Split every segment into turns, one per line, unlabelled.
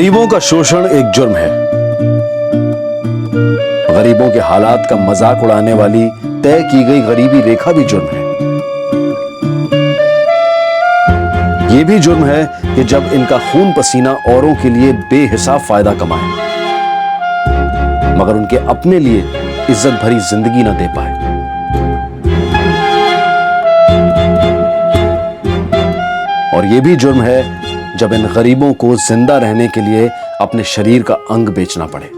गरीबों का शोषण एक जुर्म है। गरीबों के हालात का मजाक उड़ाने वाली तय की गई गरीबी रेखा भी जुर्म है। यह भी जुर्म है कि जब इनका खून पसीना औरों के लिए बेहिसाब फायदा कमाए मगर उनके अपने लिए इज्जत भरी जिंदगी ना दे पाए। और यह भी जुर्म है जब इन गरीबों को जिंदा रहने के लिए अपने शरीर का अंग बेचना पड़े।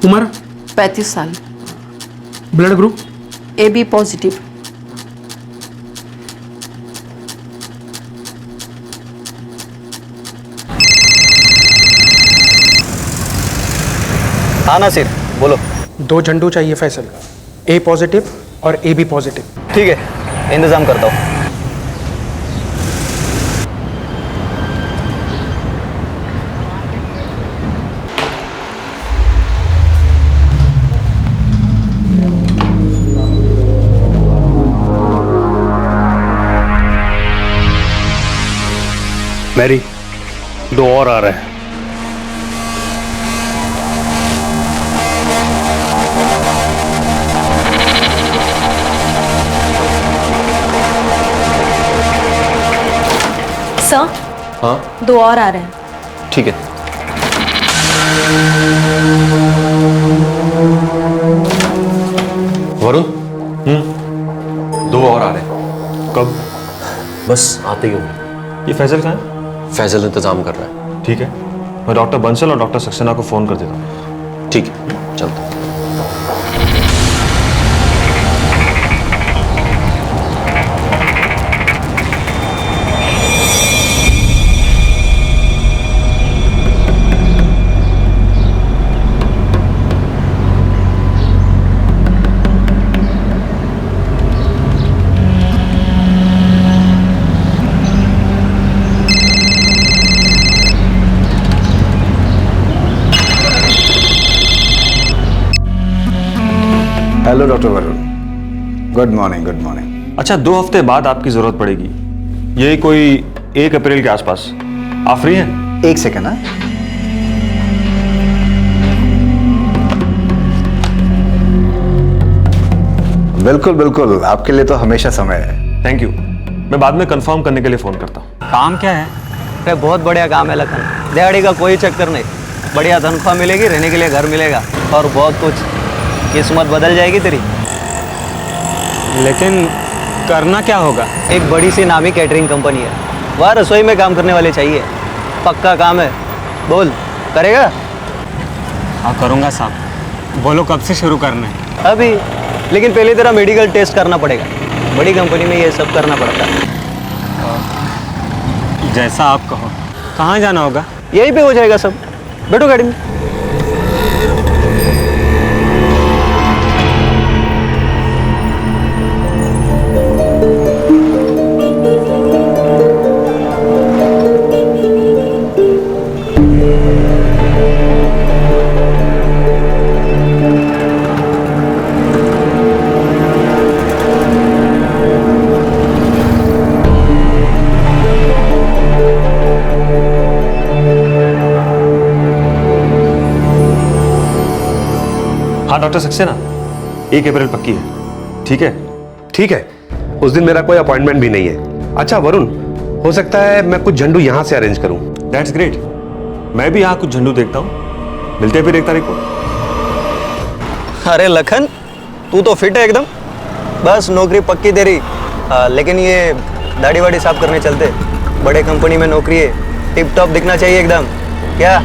उम्र
35 साल।
Blood group
AB positive.
हाँ नासिर बोलो।
2 झंडू चाहिए फैसल, A पॉजिटिव और AB पॉजिटिव।
ठीक है इंतजाम करता हूँ।
मैरी 2 और आ रहे हैं।
सर
हाँ
2 और आ रहे हैं।
ठीक है। वरुण 2 और आ रहे हैं।
कब?
बस आते ही हूँ।
ये फैजल कहाँ है?
फैजल इंतजाम कर रहा है।
ठीक है, मैं डॉक्टर बंसल और डॉक्टर सक्सेना को फ़ोन कर देता हूँ।
ठीक है चलता हूँ।
Hello doctor Varun, good morning. Good morning.
अच्छा 2 हफ्ते बाद आपकी ज़रूरत पड़ेगी, यही कोई 1 अप्रैल के आसपास। आप फ्री हैं?
1 सेकेंड। हाँ बिल्कुल बिल्कुल, आपके लिए तो हमेशा समय है।
थैंक यू, मैं बाद में कंफर्म करने के लिए फ़ोन करता हूँ।
काम क्या है? अरे बहुत बढ़िया काम है लखन, दिहाड़ी का कोई चक्कर नहीं, बढ़िया तनख्वाह मिलेगी, रहने के लिए घर मिलेगा और बहुत कुछ। किस्मत बदल जाएगी तेरी।
लेकिन करना क्या होगा?
एक बड़ी सी नामी कैटरिंग कंपनी है, वहाँ रसोई में काम करने वाले चाहिए। पक्का काम है, बोल करेगा?
हाँ करूँगा साहब। बोलो कब से शुरू करना है?
अभी, लेकिन पहले तेरा मेडिकल टेस्ट करना पड़ेगा। बड़ी कंपनी में ये सब करना पड़ता है।
जैसा आप कहो। कहाँ जाना होगा?
यहीं पे हो जाएगा सब, बैठो गाड़ी में।
हाँ डॉक्टर सक्सेना, 1 अप्रैल पक्की है। ठीक है?
ठीक है, उस दिन मेरा कोई अपॉइंटमेंट भी नहीं है। अच्छा वरुण, हो सकता है मैं कुछ झंडू यहाँ से अरेंज करूँ।
दैट्स ग्रेट, मैं भी यहाँ कुछ झंडू देखता हूँ। मिलते हैं फिर 1 तारीख को।
अरे लखन, तू तो फिट है एकदम, बस नौकरी पक्की तेरी। लेकिन ये दाढ़ी वाड़ी साफ करने चलते, बड़े कंपनी में नौकरी है, टिप टॉप दिखना चाहिए एकदम। क्या?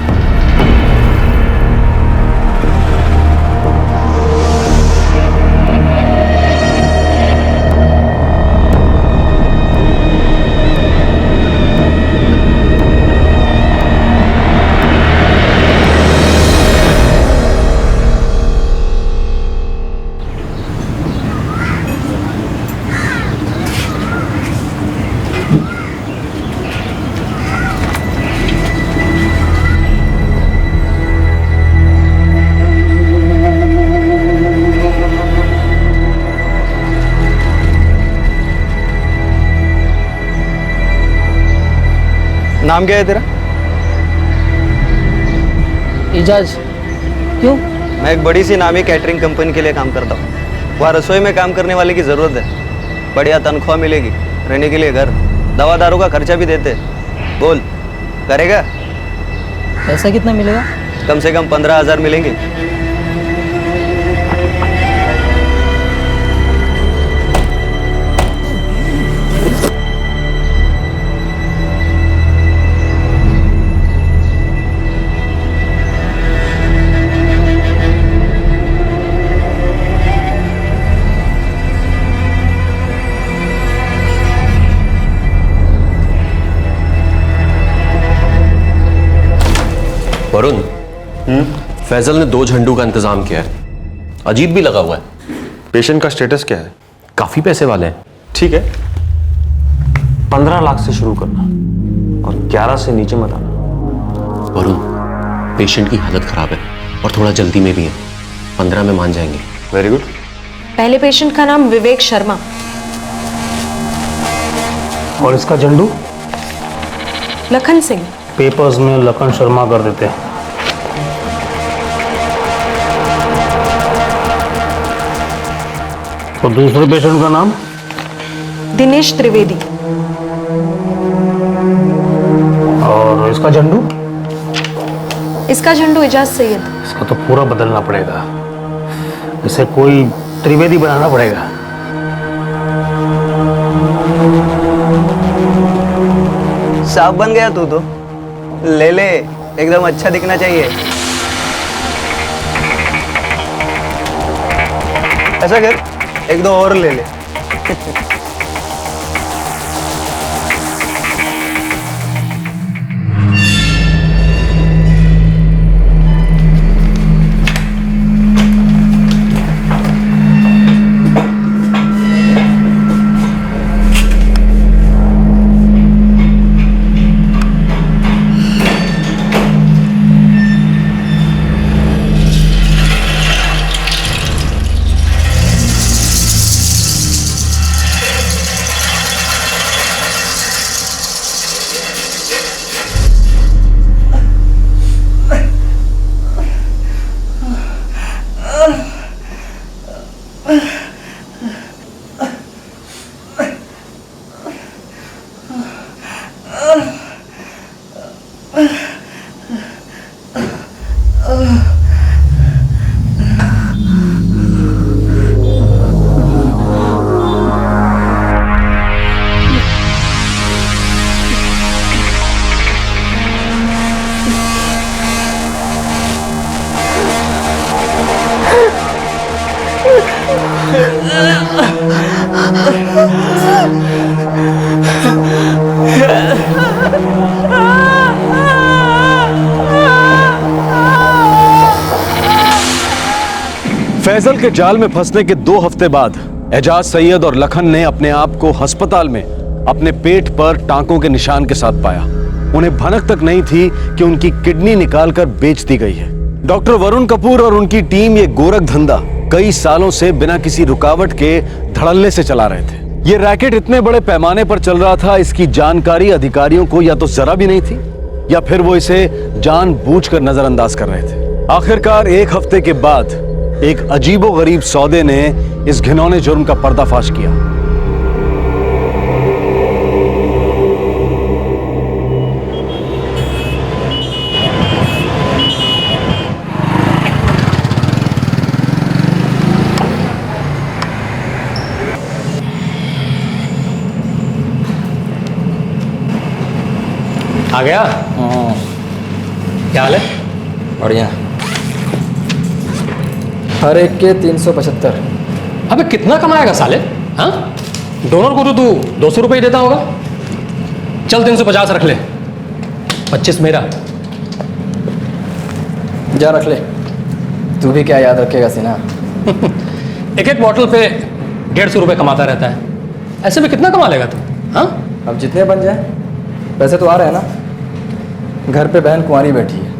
नाम क्या है तेरा?
एजाज। क्यों?
मैं एक बड़ी सी नामी कैटरिंग कंपनी के लिए काम करता हूँ। वहाँ रसोई में काम करने वाले की ज़रूरत है। बढ़िया तनख्वाह मिलेगी, रहने के लिए घर, दवा दारू का खर्चा भी देते। बोल, करेगा?
पैसा कितना मिलेगा?
कम से कम 15,000 मिलेंगे।
वरुण, फैजल ने 2 झंडू का इंतजाम किया है। अजीब भी लगा हुआ है।
पेशेंट का स्टेटस क्या है?
काफी पैसे वाले हैं।
ठीक है, 15 लाख से शुरू करना और 11 से नीचे मत आना।
वरुण, पेशेंट की हालत खराब है और थोड़ा जल्दी में भी है। 15 में मान जाएंगे।
Very good.
पहले पेशेंट का नाम विवेक शर्मा।
और इसका झंडू?
लखन सिंह।
पेपर्स में लखन शर्मा कर देते हैं। तो दूसरे पेशेंट का नाम?
दिनेश त्रिवेदी।
और इसका झंडू?
इसका झंडू एजाज सैयद।
इसका तो पूरा बदलना पड़ेगा। इसे कोई त्रिवेदी बनाना पड़ेगा।
साफ बन गया तू तो। ले ले, एकदम अच्छा दिखना चाहिए। ऐसा कर, 1-2 और ले ले।
फैजल के जाल में फंसने के 2 हफ्ते बाद एजाज सैयद और लखन ने अपने आप को अस्पताल में अपने पेट पर टांकों के निशान के साथ पाया। उन्हें भनक तक नहीं थी कि उनकी किडनी निकालकर बेच दी गई है। डॉक्टर वरुण कपूर और उनकी टीम ये गोरख धंधा कई सालों से बिना किसी रुकावट के धड़ल्ले से चला रहे थे। ये रैकेट इतने बड़े पैमाने पर चल रहा था, इसकी जानकारी अधिकारियों को या तो जरा भी नहीं थी या फिर वो इसे जानबूझकर नजरअंदाज कर रहे थे। आखिरकार 1 हफ्ते के बाद एक अजीबोगरीब सौदे ने इस घिनौने जुर्म का पर्दाफाश किया।
आ गया? क्या हाल है?
बढ़िया। हर एक के 375।
अबे कितना कमाएगा साले? हाँ, डोनर को तो तू 200 रुपये ही देता होगा। चल 350 रख ले, 25 मेरा।
जा रख ले। तू भी क्या याद रखेगा सीना।
एक एक बॉटल पे 150 रुपये कमाता रहता है। ऐसे में कितना कमा लेगा तू? हाँ,
अब जितने बन जाए। पैसे तो आ रहे हैं ना। घर पे बहन कुंवारी बैठी है,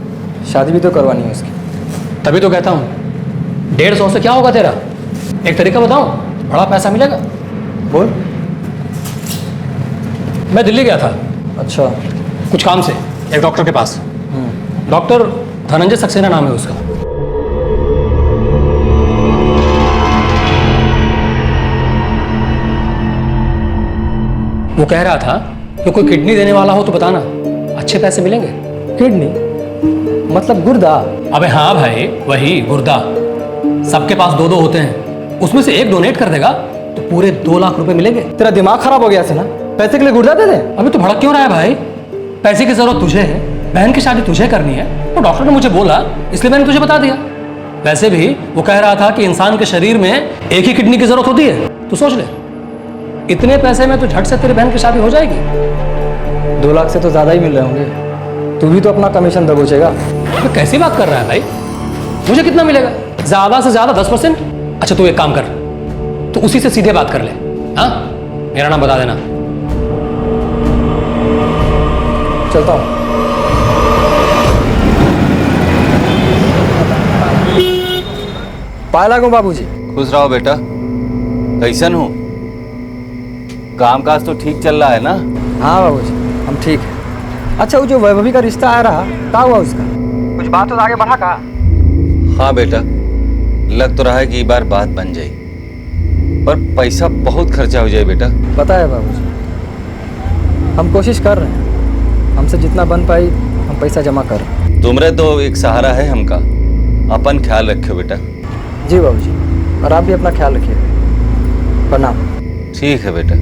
शादी भी तो करवानी है उसकी।
तभी तो कहता हूँ 150 से क्या होगा तेरा? एक तरीका बताऊँ, बड़ा पैसा मिलेगा।
बोल।
मैं दिल्ली गया था।
अच्छा।
कुछ काम से एक डॉक्टर के पास। डॉक्टर धनंजय सक्सेना नाम है उसका। वो कह रहा था कि कोई किडनी देने वाला हो तो बताना, अच्छे पैसे मिलेंगे।
किडनी मतलब गुर्दा?
अबे हाँ भाई, वही गुर्दा। सबके पास दो दो होते हैं, उसमें से एक डोनेट कर देगा तो पूरे 2 लाख रुपए मिलेंगे।
तेरा दिमाग खराब हो गया से ना, पैसे के लिए गुर्दा दे दे?
अबे तो भड़क क्यों रहा है भाई? पैसे की जरूरत तुझे है, बहन की शादी तुझे करनी है, तो डॉक्टर ने मुझे बोला इसलिए मैंने तुझे बता दिया। वैसे भी वो कह रहा था कि इंसान के शरीर में एक ही किडनी की जरूरत होती है। तू सोच ले, इतने पैसे में तो झट से तेरी बहन की शादी हो जाएगी।
2 लाख से तो ज्यादा ही मिल रहे होंगे। तू भी तो अपना कमीशन दबोचेगा।
तो कैसी बात कर रहा है भाई? मुझे कितना मिलेगा? ज्यादा से ज्यादा 10%। अच्छा तू एक काम कर, तो उसी से सीधे बात कर ले। हाँ, मेरा नाम बता देना।
चलता हूँ। पाए लागो बाबूजी।
खुश रहो बेटा। कैसन हो? काम काज तो ठीक चल रहा है ना?
हाँ बाबूजी, हम ठीक है। अच्छा वो जो वैभवी का रिश्ता आ रहा, क्या हुआ उसका? कुछ बात तो आगे बढ़ा का?
हाँ बेटा, लग तो रहा है कि ये बार बात बन जाए, पर पैसा बहुत खर्चा हो जाए बेटा।
पता है बाबूजी, हम कोशिश कर रहे हैं, हमसे जितना बन पाई हम पैसा जमा कर रहे हैं।
तुमरे तो एक सहारा है हमका, अपन ख्याल रखियो बेटा।
जी बाबूजी, और आप भी अपना ख्याल रखिए। प्रणाम।
ठीक है बेटा।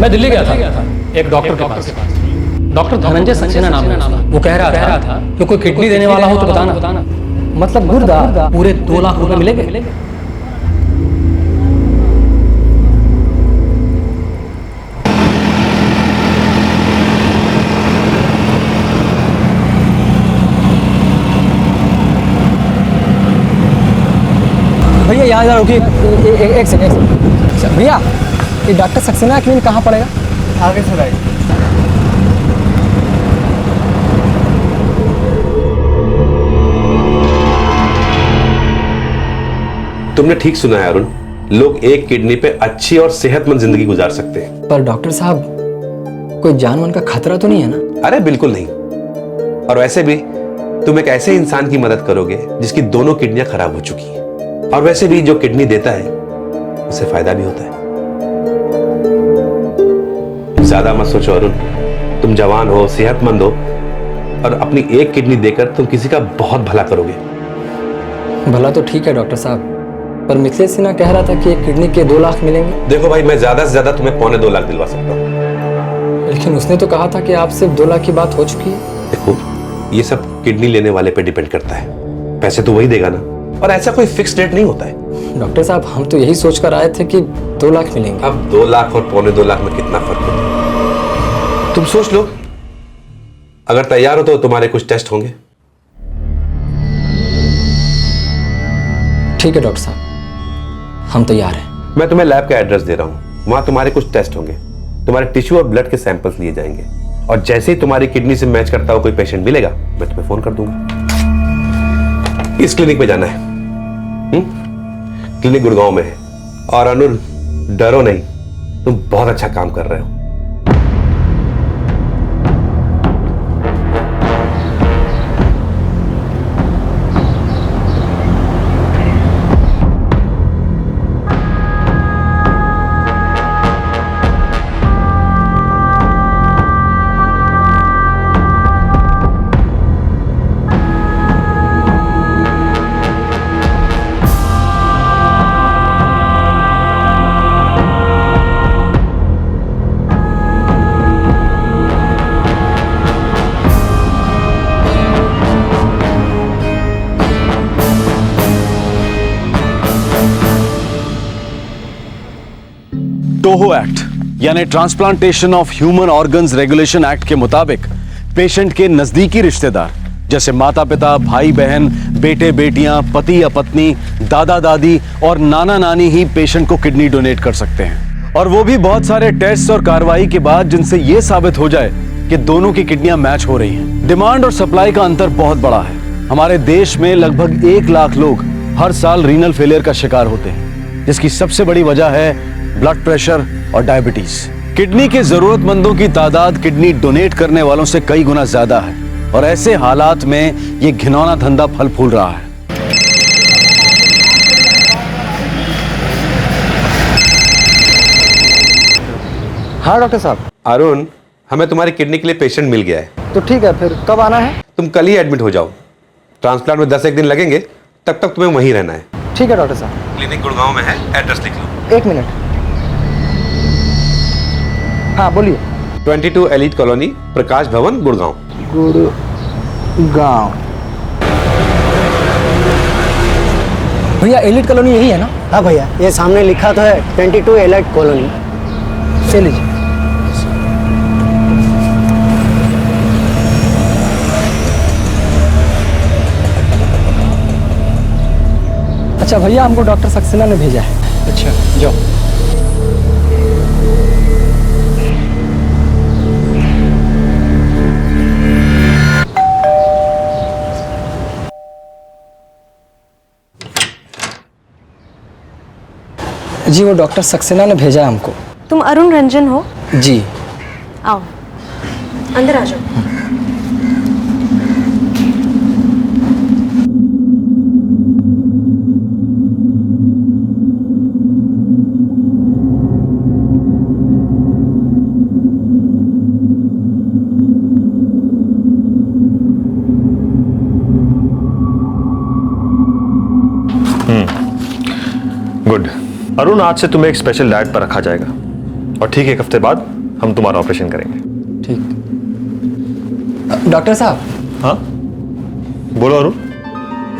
मैं दिल्ली गया था एक डॉक्टर के पास। डॉक्टर धनंजय सक्सेना नाम है उसका। वो कह रहा था कि कोई किडनी देने वाला हो तो बताना।
मतलब गुर्दा?
पूरे 2 लाख रुपए मिलेंगे।
भैया यहाँ जरा रुकिए, एक सेकंड। भैया ये डॉक्टर सक्सेना क्लिनिक कहाँ पड़ेगा? आगे से राइट।
तुमने ठीक सुना है अरुण, लोग एक किडनी पे अच्छी और सेहतमंद जिंदगी गुजार सकते हैं।
पर डॉक्टर साहब, कोई जान मान का खतरा तो नहीं है ना?
अरे बिल्कुल नहीं। और वैसे भी तुम एक ऐसे इंसान की मदद करोगे जिसकी दोनों किडनियां खराब हो चुकी हैं। और वैसे भी जो किडनी देता है उसे फायदा भी होता है। ज्यादा मत सोचो अरुण, तुम जवान हो, सेहतमंद हो, और अपनी एक किडनी देकर तुम किसी का बहुत भला करोगे।
भला तो ठीक है डॉक्टर साहब, पर मिथिलेश सिन्हा कह रहा था कि एक किडनी के 2 लाख मिलेंगे।
देखो भाई, मैं ज्यादा से ज्यादा तुम्हें 2.25 लाख दिलवा सकता हूँ।
लेकिन उसने तो कहा था कि आप सिर्फ 2 लाख की बात हो चुकी है।
देखो, ये सब किडनी लेने वाले पे डिपेंड करता है। पैसे तो वही देगा ना, और ऐसा कोई फिक्स रेट नहीं होता है।
डॉक्टर साहब, हम तो यही सोचकर आए थे कि 2 लाख मिलेंगे।
अब 2 लाख और 2.25 लाख में कितना फर्क होता है तुम सोच लो। अगर तैयार हो तो तुम्हारे कुछ टेस्ट होंगे।
ठीक है डॉक्टर साहब, हम तैयार हैं।
मैं तुम्हें लैब का एड्रेस दे रहा हूं, वहां तुम्हारे कुछ टेस्ट होंगे, तुम्हारे टिश्यू और ब्लड के सैंपल्स लिए जाएंगे, और जैसे ही तुम्हारी किडनी से मैच करता हुआ कोई पेशेंट मिलेगा मैं तुम्हें फोन कर दूंगा। इस क्लिनिक में जाना है। क्लिनिक गुड़गांव में है। और अनुर, डरो नहीं, तुम बहुत अच्छा काम कर रहे हो।
टोहो एक्ट यानी transplantation of human organs regulation act के मुताबिक पेशेंट के नजदीकी रिश्तेदार जैसे माता पिता, भाई बहन, बेटे बेटियां, पति या पत्नी, दादा दादी और नाना नानी ही पेशेंट को किडनी डोनेट कर सकते हैं, और वो भी बहुत सारे टेस्ट और कार्रवाई के बाद जिनसे यह साबित हो जाए कि दोनों की किडनियां मैच हो रही हैं। डिमांड और सप्लाई का अंतर बहुत बड़ा है। हमारे देश में लगभग 1 लाख लोग हर साल रीनल फेलियर का शिकार होते हैं, जिसकी सबसे बड़ी वजह है ब्लड प्रेशर और डायबिटीज। किडनी के जरूरतमंदों की तादाद किडनी डोनेट करने वालों से कई गुना ज्यादा है, और ऐसे हालात में ये घिनौना धंधा फल फूल रहा है।
हाँ डॉक्टर साहब।
अरुण, हमें तुम्हारी किडनी के लिए पेशेंट मिल गया है।
तो ठीक है, फिर कब आना है?
तुम कल ही एडमिट हो जाओ। ट्रांसप्लांट में 10 दिन लगेंगे, तब तक तुम्हें वहीं रहना है।
ठीक है डॉक्टर साहब।
क्लिनिक गुड़गांव में है, एड्रेस लिख लो।
1 मिनट। हाँ बोलिए।
22 एलिट कॉलोनी, प्रकाश भवन, गुड़गांव।
गुड़गांव। भैया एलिट कॉलोनी यही है ना?
हाँ भैया, ये सामने लिखा तो है 22 एलिट कॉलोनी।
चलिए। अच्छा भैया, हमको डॉक्टर सक्सेना ने भेजा है।
अच्छा जाओ।
जी वो डॉक्टर सक्सेना ने भेजा है हमको।
तुम अरुण रंजन हो?
जी।
आओ अंदर आ जाओ।
गुड। अरुण, आज से तुम्हें एक स्पेशल डाइट पर रखा जाएगा और ठीक 1 हफ्ते बाद हम तुम्हारा ऑपरेशन करेंगे।
ठीक। डॉक्टर साहब।
हाँ बोलो अरुण।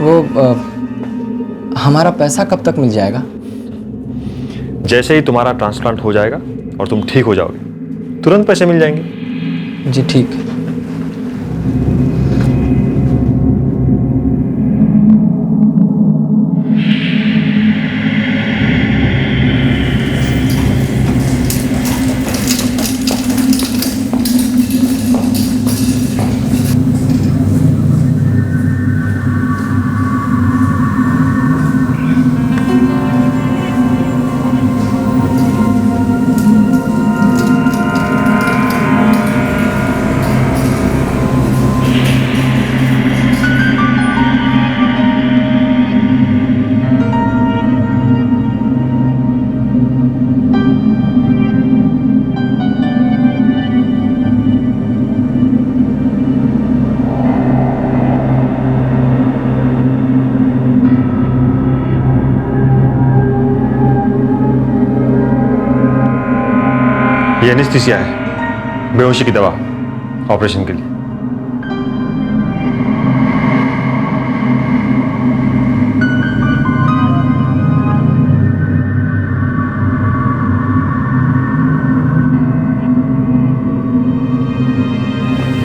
वो हमारा पैसा कब तक मिल जाएगा?
जैसे ही तुम्हारा ट्रांसप्लांट हो जाएगा और तुम ठीक हो जाओगे, तुरंत पैसे मिल जाएंगे।
जी ठीक।
ये एनेस्थीसिया है, बेहोशी की दवा ऑपरेशन के लिए।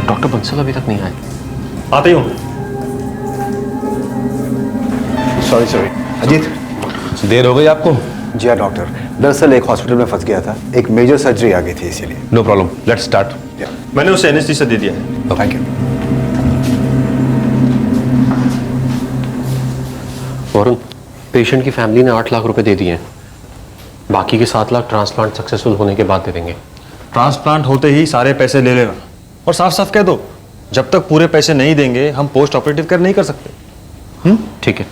डॉक्टर बंसल अभी तक नहीं आए।
आते ही हूँ।
सॉरी अजीत,
देर हो गई आपको?
जी हाँ डॉक्टर, दरअसल एक हॉस्पिटल में फंस गया था, एक मेजर सर्जरी आ गई थी इसीलिए।
No problem, let's start.
मैंने उसे एनेस्थीसिया दे दिया है।
Thank you.
वरुण, पेशेंट की फैमिली ने 8 लाख रुपए दे दिए हैं, बाकी के 7 लाख ट्रांसप्लांट सक्सेसफुल होने के बाद दे देंगे।
ट्रांसप्लांट होते ही सारे पैसे ले लेना और साफ साफ कह दो, जब तक पूरे पैसे नहीं देंगे हम पोस्ट ऑपरेटिव केयर नहीं कर सकते।
ठीक है।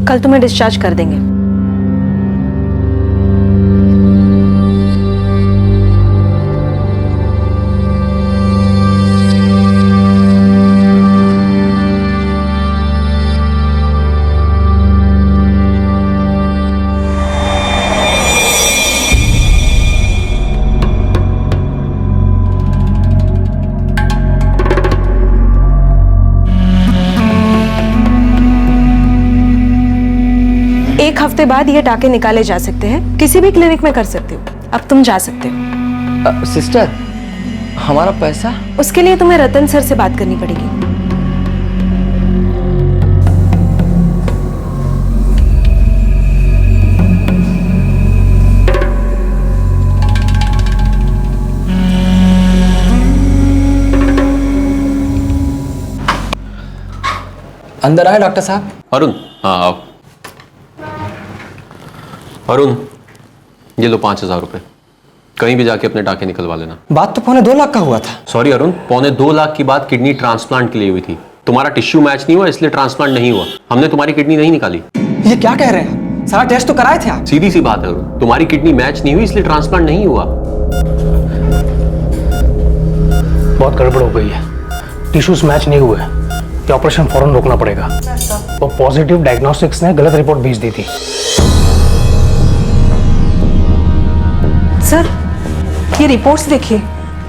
कल तुम्हें डिस्चार्ज कर देंगे। हफ्ते बाद ये टाके निकाले जा सकते हैं, किसी भी क्लिनिक में कर सकते हो। अब तुम जा सकते हो।
सिस्टर, हमारा पैसा?
उसके लिए तुम्हें रतन सर से बात करनी पड़ेगी।
अंदर आए डॉक्टर साहब।
अरुण, हाँ आओ। अरुण, ये लो 5,000 रुपए, कहीं भी जाके अपने टाके निकलवा लेना।
बात तो 2.25 लाख का हुआ था।
सॉरी अरुण, 2.25 लाख की बात किडनी ट्रांसप्लांट के लिए हुई थी। तुम्हारा टिश्यू मैच नहीं हुआ इसलिए ट्रांसप्लांट नहीं हुआ। हमने तुम्हारी किडनी नहीं निकाली।
ये क्या कह रहे हैं? सारा टेस्ट तो कराए थे आप।
सीधी सी बात है अरुण, तुम्हारी किडनी मैच नहीं हुई इसलिए ट्रांसप्लांट नहीं हुआ।
बहुत गड़बड़ हो गई है, टिश्यूज मैच नहीं हुए, ये ऑपरेशन फौरन रोकना पड़ेगा। वो पॉजिटिव डायग्नोस्टिक्स ने गलत रिपोर्ट भेज दी थी।
सर, ये रिपोर्ट्स देखिए,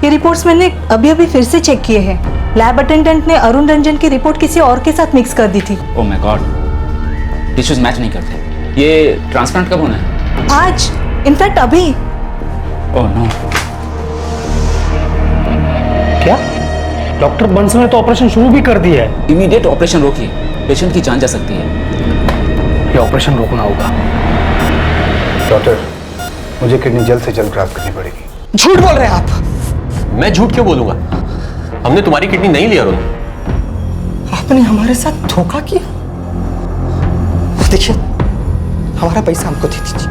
ये रिपोर्ट्स मैंने अभी अभी फिर से चेक किए हैं। लैब अटेंडेंट ने अरुण रंजन की रिपोर्ट किसी और के साथ मिक्स कर दी थी।
Oh my God, tissues match नहीं करते। ये ट्रांसप्लांट कब होना है?
आज, इनफैक्ट अभी।
Oh no.
क्या? डॉक्टर बंसल ने तो ऑपरेशन शुरू भी कर दिया है।
इमीडिएट ऑपरेशन रोकिए, पेशेंट की जान जा सकती है।
ये ऑपरेशन रोकना होगा।
डॉक्टर, मुझे किडनी जल्द से जल्द प्राप्त करनी पड़ेगी।
झूठ बोल रहे हैं आप।
मैं झूठ क्यों बोलूंगा? हमने तुम्हारी किडनी नहीं ली अरुण।
आपने हमारे साथ धोखा किया। देखिए, हमारा पैसा हमको दे दीजिए,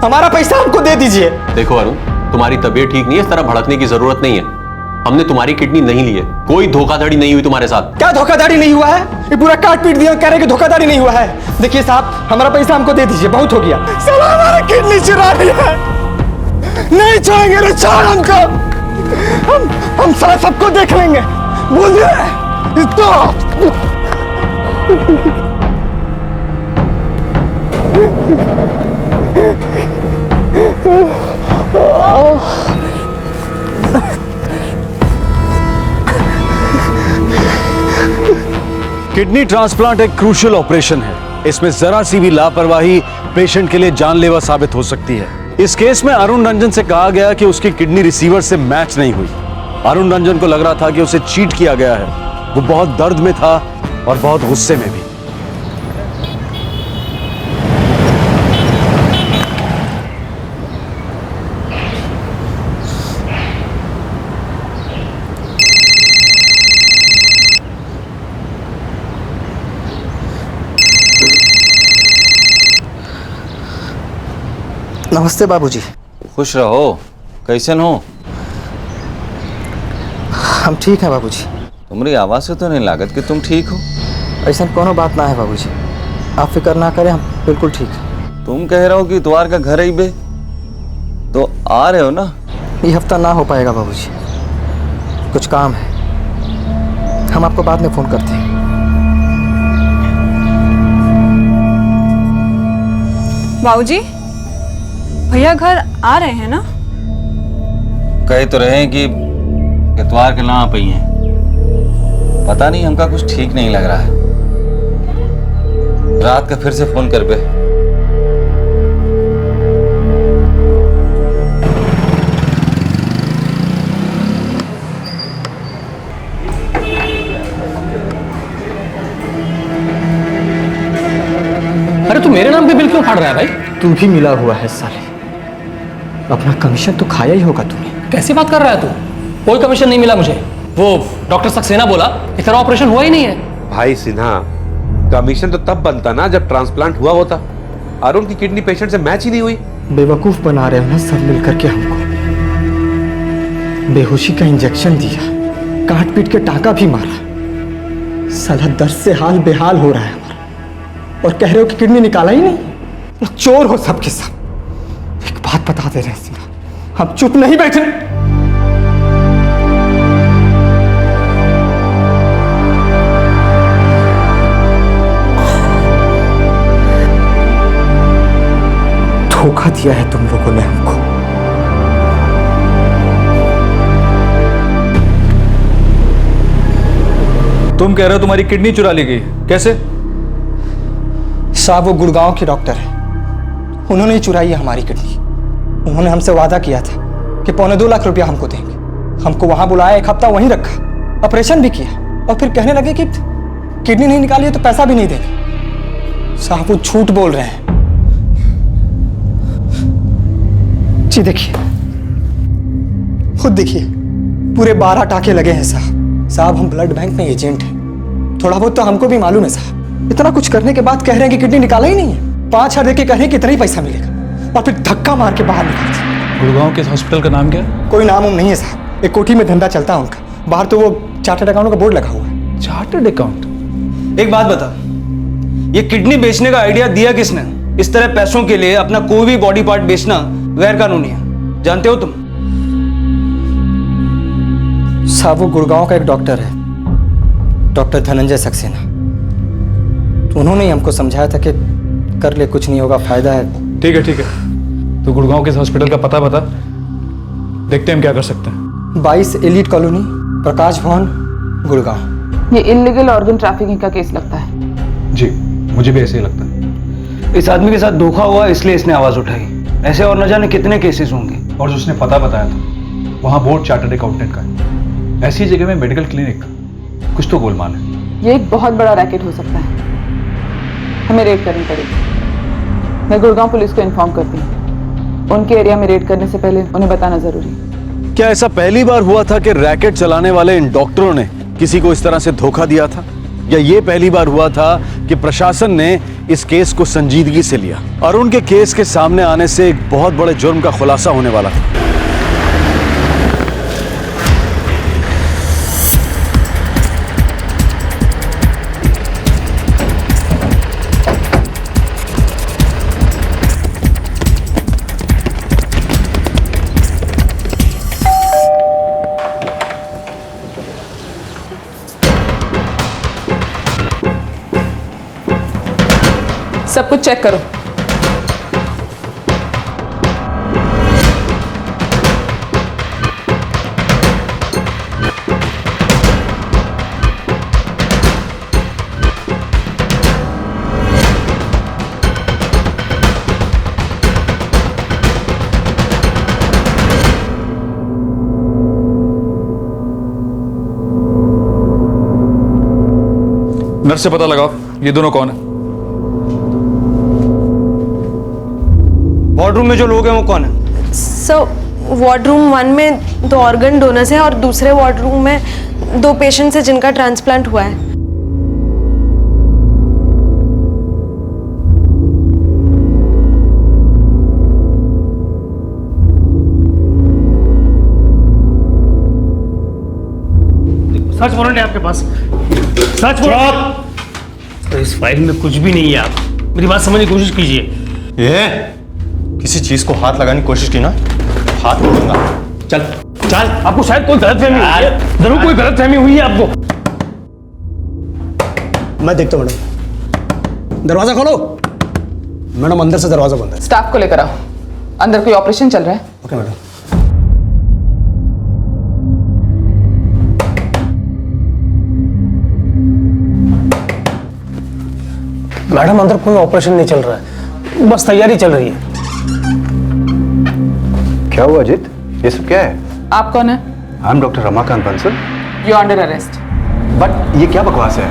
हमारा पैसा हमको दे दीजिए।
देखो अरुण, तुम्हारी तबीयत ठीक नहीं है, इस तरह भड़कने की जरूरत नहीं है। हमने तुम्हारी किडनी नहीं ली है, कोई धोखाधड़ी नहीं हुई तुम्हारे साथ।
क्या धोखाधड़ी नहीं हुआ है? ये पूरा काट पीट दिया, कह रहे कि धोखाधड़ी नहीं हुआ है। देखिए साहब, हमारा पैसा हमको दे दीजिए, बहुत हो गया। साला हमारा किडनी चुरा लिया है, नहीं छोड़ेंगे रे, छोड़ हमको। हम सारा सबको देख लेंगे, बोल दिया तो।
किडनी ट्रांसप्लांट एक क्रूशियल ऑपरेशन है। इसमें जरा सी भी लापरवाही पेशेंट के लिए जानलेवा साबित हो सकती है। इस केस में अरुण रंजन से कहा गया कि उसकी किडनी रिसीवर से मैच नहीं हुई। अरुण रंजन को लग रहा था कि उसे चीट किया गया है। वो बहुत दर्द में था और बहुत गुस्से में भी।
नमस्ते बाबूजी।
खुश रहो। कैसन हो?
हम ठीक हैं बाबूजी।
तुम्हारी आवाज से तो नहीं लागत कि तुम ठीक हो।
ऐसा कोनो बात ना है बाबूजी, आप फिक्र ना करें, हम बिल्कुल ठीक हैं।
तुम कह रहे हो कि द्वार का घर ही बे, तो आ रहे हो ना?
ये हफ्ता ना हो पाएगा बाबूजी, कुछ काम है, हम आपको बाद में फोन करते हैं।
बाबूजी, भैया घर आ रहे हैं ना?
कहे तो रहे हैं कि इतवार के ना आ पाई हैं। पता नहीं, हमका कुछ ठीक नहीं लग रहा है। रात का फिर से फोन कर पे।
अरे तू मेरे नाम पे बिल क्यों फाड़ रहा है भाई?
तू भी मिला हुआ है साले, अपना कमीशन तो खाया ही होगा तूने।
कैसी बात कर रहा है तू? कोई कमीशन नहीं मिला मुझे। वो डॉक्टर सक्सेना बोला कि तेरा ऑपरेशन हुआ ही नहीं है।
भाई सिन्हा, कमीशन तो तब बनता ना जब ट्रांसप्लांट हुआ होता। अरुण की किडनी पेशेंट से मैच ही नहीं हुई।
बेवकूफ बना रहे हो ना सब मिलकर के हमको। बेहोशी का इंजेक्शन दिया, काट पीट के टाका भी मारा। साला दर्द से हाल बेहाल हो रहा है हमारा, और कह रहे हो कि किडनी निकाला ही नहीं। चोर हो सबके सब। एक बात बता दे रहे हैं, हम चुप नहीं बैठे। धोखा दिया है तुम लोगों ने हमको।
तुम कह रहे हो तुम्हारी किडनी चुरा ली गई, कैसे?
साहब वो गुड़गांव के डॉक्टर है,
उन्होंने ही चुराई है हमारी किडनी। उन्होंने हमसे वादा किया था कि 2.25 लाख रुपया हमको देंगे। हमको वहां बुलाया, 1 हफ्ता वहीं रखा, ऑपरेशन भी किया और फिर कहने लगे कि किडनी नहीं निकाली है तो पैसा भी नहीं देंगे। साहब वो झूठ बोल रहे हैं। जी देखिए, खुद देखिए, पूरे 12 टाके लगे हैं साहब। साहब हम ब्लड बैंक में एजेंट हैं, थोड़ा बहुत तो हमको भी मालूम है साहब। इतना कुछ करने के बाद कह रहे हैं कि किडनी निकाला ही नहीं है। 5,000 देके कह रहे हैं कि इतना ही पैसा मिलेगा और फिर धक्का मार के बाहर निकाल दिया।
गुड़गांव के हॉस्पिटल का नाम क्या है?
कोई नाम नहीं है साहब, एक कोठी में धंधा चलता है उनका। बाहर तो वो चार्टर्ड अकाउंट का बोर्ड लगा हुआ है।
Chartered account?
एक बात बता, ये किडनी बेचने का आइडिया दिया किसने? इस तरह पैसों के लिए अपना कोई भी बॉडी पार्ट बेचना गैर कानूनी है, जानते हो तुम?
साहब वो गुड़गांव का एक डॉक्टर है, डॉक्टर धनंजय सक्सेना। तो उन्होंने ही हमको समझाया था कि कर ले, कुछ नहीं होगा, फायदा है।
ठीक है ठीक है, तो गुड़गांव के हॉस्पिटल का पता बता, देखते हैं हम क्या कर सकते हैं।
22 एलिट कॉलोनी, प्रकाश भवन, गुड़गांव।
ये इलीगल ऑर्गन ट्रैफिकिंग का केस लगता है।
जी, मुझे भी ऐसे ही लगता है।
इस आदमी के साथ धोखा हुआ इसलिए इसने आवाज उठाई। ऐसे और न जाने कितने केसेस होंगे।
और जो उसने पता बताया था वहाँ बोर्ड चार्टर्ड अकाउंटेंट का है। ऐसी जगह में मेडिकल क्लिनिक, कुछ तो गोलमाल है।
ये एक बहुत बड़ा रैकेट हो सकता है, हमें रेड करनी पड़ेगी। मैं गुड़गांव पुलिस को इन्फॉर्म करती हूँ। उनके एरिया में रेड करने से पहले उन्हें बताना जरूरी है।
क्या ऐसा पहली बार हुआ था कि रैकेट चलाने वाले इन डॉक्टरों ने किसी को इस तरह से धोखा दिया था, या ये पहली बार हुआ था कि प्रशासन ने इस केस को संजीदगी से लिया? अरुण के केस के सामने आने से एक बहुत बड़े जुर्म का खुलासा होने वाला था।
सब कुछ चेक करो।
नर्स से पता लगाओ ये दोनों कौन है।
वार्डरूम में जो लोग हैं वो कौन है?
सर वार्डरूम 1 में 2 ऑर्गन डोनर्स हैं और दूसरे वार्डरूम में 2 पेशेंट्स हैं जिनका ट्रांसप्लांट हुआ है।
सर्च वारंट है आपके पास? Search warrant? तो इस फाइल में कुछ भी नहीं है। आप मेरी बात समझने की कोशिश कीजिए।
ये किसी चीज को हाथ लगाने की कोशिश की ना, हाथ तोड़ूंगा। चल
चल, आपको शायद कोई गलतफहमी हुई है। जरूर कोई गलतफहमी हुई है आपको।
मैं देखता हूँ मैडम। दरवाजा खोलो मैडम, अंदर से दरवाजा बंद है।
स्टाफ को लेकर आओ, अंदर कोई ऑपरेशन चल रहा है।
Okay madam. मैडम अंदर कोई ऑपरेशन नहीं चल रहा है, बस तैयारी चल रही है।
क्या हुआ अजित, ये सब क्या है?
आप कौन है?
I am doctor Ramakant Bansal.
You under arrest.
But ये क्या बकवास है?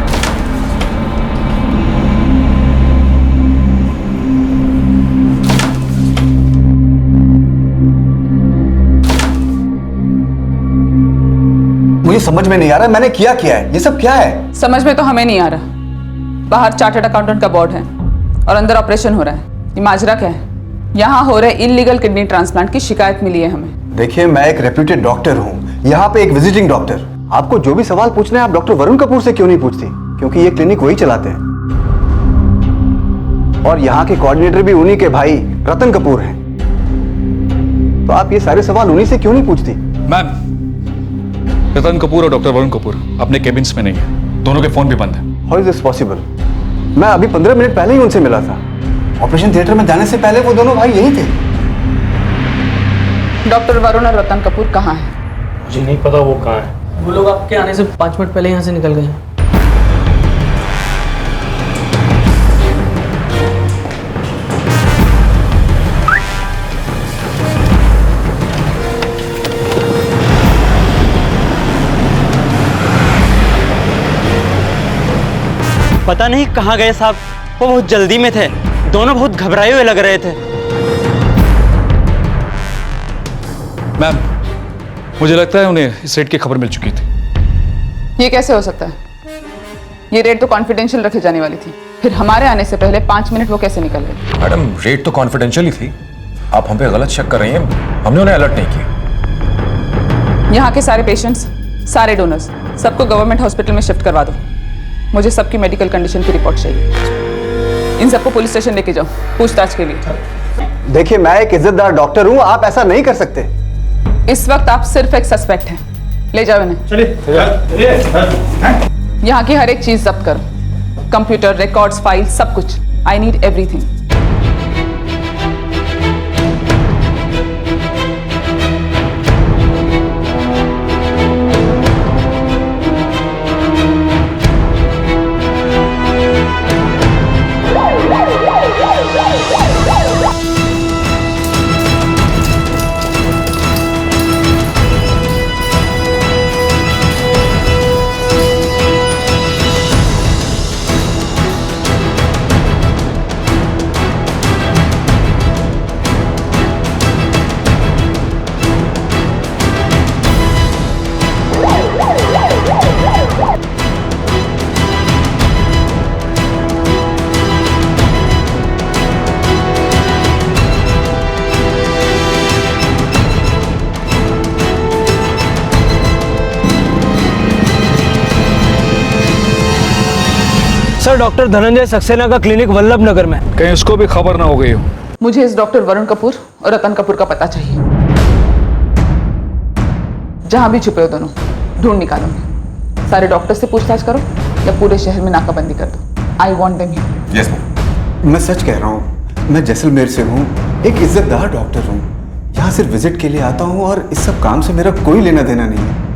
मुझे समझ में नहीं आ रहा मैंने किया क्या है, ये सब क्या है?
समझ में तो हमें नहीं आ रहा। बाहर चार्टर्ड अकाउंटेंट का बोर्ड है और अंदर ऑपरेशन हो रहा है। ये माजरा क्या है? यहाँ हो रहे इलीगल किडनी ट्रांसप्लांट की शिकायत मिली है हमें।
देखिए मैं एक रेप्यूटेड डॉक्टर हूँ, यहाँ पे एक विजिटिंग डॉक्टर। आपको जो भी सवाल पूछना है आप डॉक्टर वरुण कपूर से क्यों नहीं पूछती? क्योंकि ये क्लिनिक वही चलाते हैं और यहाँ के कोऑर्डिनेटर भी उन्हीं के भाई रतन कपूर हैं। तो आप ये सारे सवाल उन्हीं से क्यों नहीं पूछती?
मैम, रतन कपूर और डॉक्टर वरुण कपूर अपने केबिन्स में नहीं है, दोनों के फोन भी बंद है।
How is this possible? मैं अभी 15 मिनट पहले ही उनसे मिला था। ऑपरेशन थिएटर में जाने से पहले वो दोनों भाई यही थे।
डॉक्टर वरुण और रतन कपूर कहाँ हैं?
मुझे नहीं पता वो कहाँ है। वो लोग आपके आने से 5 मिनट पहले यहाँ से निकल गए हैं।
पता नहीं कहाँ गए साहब, वो बहुत जल्दी में थे, दोनों बहुत घबराए हुए लग रहे थे।
मैम, मुझे लगता है उन्हें इस रेड की खबर मिल चुकी थी।
ये कैसे हो सकता है? ये रेड तो कॉन्फिडेंशियल रखी जाने वाली थी, फिर हमारे आने से पहले 5 मिनट वो कैसे निकल गए?
मैडम, रेड तो कॉन्फिडेंशियल ही थी। आप हम पे गलत शक कर रही हैं, हमने उन्हें अलर्ट नहीं किया।
यहाँ के सारे पेशेंट्स, सारे डोनर्स, सबको गवर्नमेंट हॉस्पिटल में शिफ्ट करवा दो। मुझे सबकी मेडिकल कंडीशन की रिपोर्ट चाहिए। इन सबको पुलिस स्टेशन लेके जाओ पूछताछ के लिए।
देखिए, मैं एक इज्जतदार डॉक्टर हूँ, आप ऐसा नहीं कर सकते।
इस वक्त आप सिर्फ एक सस्पेक्ट हैं। ले जाओ इन्हें। चलिए। यहाँ की हर एक चीज जब्त करो, कंप्यूटर, रिकॉर्ड्स, फाइल, सब कुछ। I need everything.
Sir, doctor Dhananjay Saxena का क्लिनिक वल्लभ नगर में।
कहीं उसको भी खबर ना हो गई हो।
मुझे इस डॉक्टर वरुण कपूर और रतन कपूर का पता चाहिए। जहां भी छुपे हो दोनों, ढूंढ निकालूंगी। सारे डॉक्टर से पूछताछ करो या पूरे शहर में नाकाबंदी कर दो। I want them here.
Yes ma'am. मैं सच कह रहा हूँ, मैं जैसलमेर से हूँ, एक इज्जतदार डॉक्टर हूँ। यहाँ सिर्फ विजिट के लिए आता हूँ और इस सब काम से मेरा कोई लेना देना नहीं है।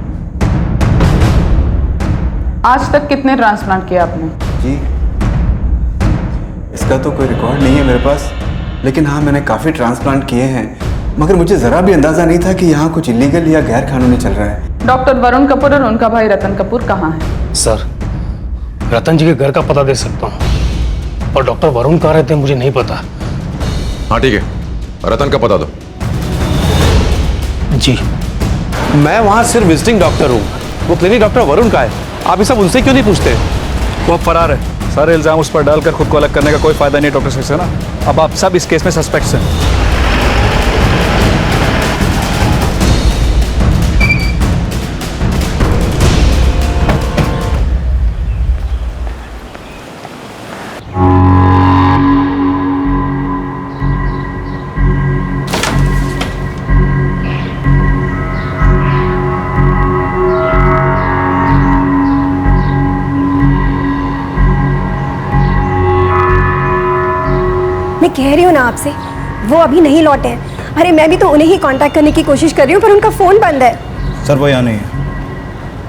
आज तक कितने ट्रांसप्लांट किए आपने?
जी, इसका तो कोई रिकॉर्ड नहीं है मेरे पास, लेकिन हाँ, मैंने काफ़ी ट्रांसप्लांट किए हैं। मगर मुझे ज़रा भी अंदाज़ा नहीं था कि यहाँ कुछ इलीगल या गैर कानूनी चल रहा है।
डॉक्टर वरुण कपूर और उनका भाई रतन कपूर कहाँ है?
सर, रतन जी के घर का पता दे सकता हूँ, और डॉक्टर वरुण कहाँ रहते हैं मुझे नहीं पता।
हाँ ठीक है, रतन का पता दो।
जी।
मैं वहां सिर्फ विजिटिंग डॉक्टर हूँ, वो क्लिनिक डॉक्टर वरुण का है। आप ये सब उनसे क्यों नहीं पूछते?
वो फरार है। सारे इल्जाम उस पर डालकर खुद को अलग करने का कोई फायदा नहीं डॉक्टर सक्सेना। अब आप सब इस केस में सस्पेक्ट्स हैं।
मैं कह रही हूँ ना आपसे, वो अभी नहीं लौटे हैं। अरे मैं भी तो उन्हें ही कांटेक्ट करने की कोशिश कर रही हूँ, पर उनका फोन बंद है।
सर, वो यहाँ नहीं है।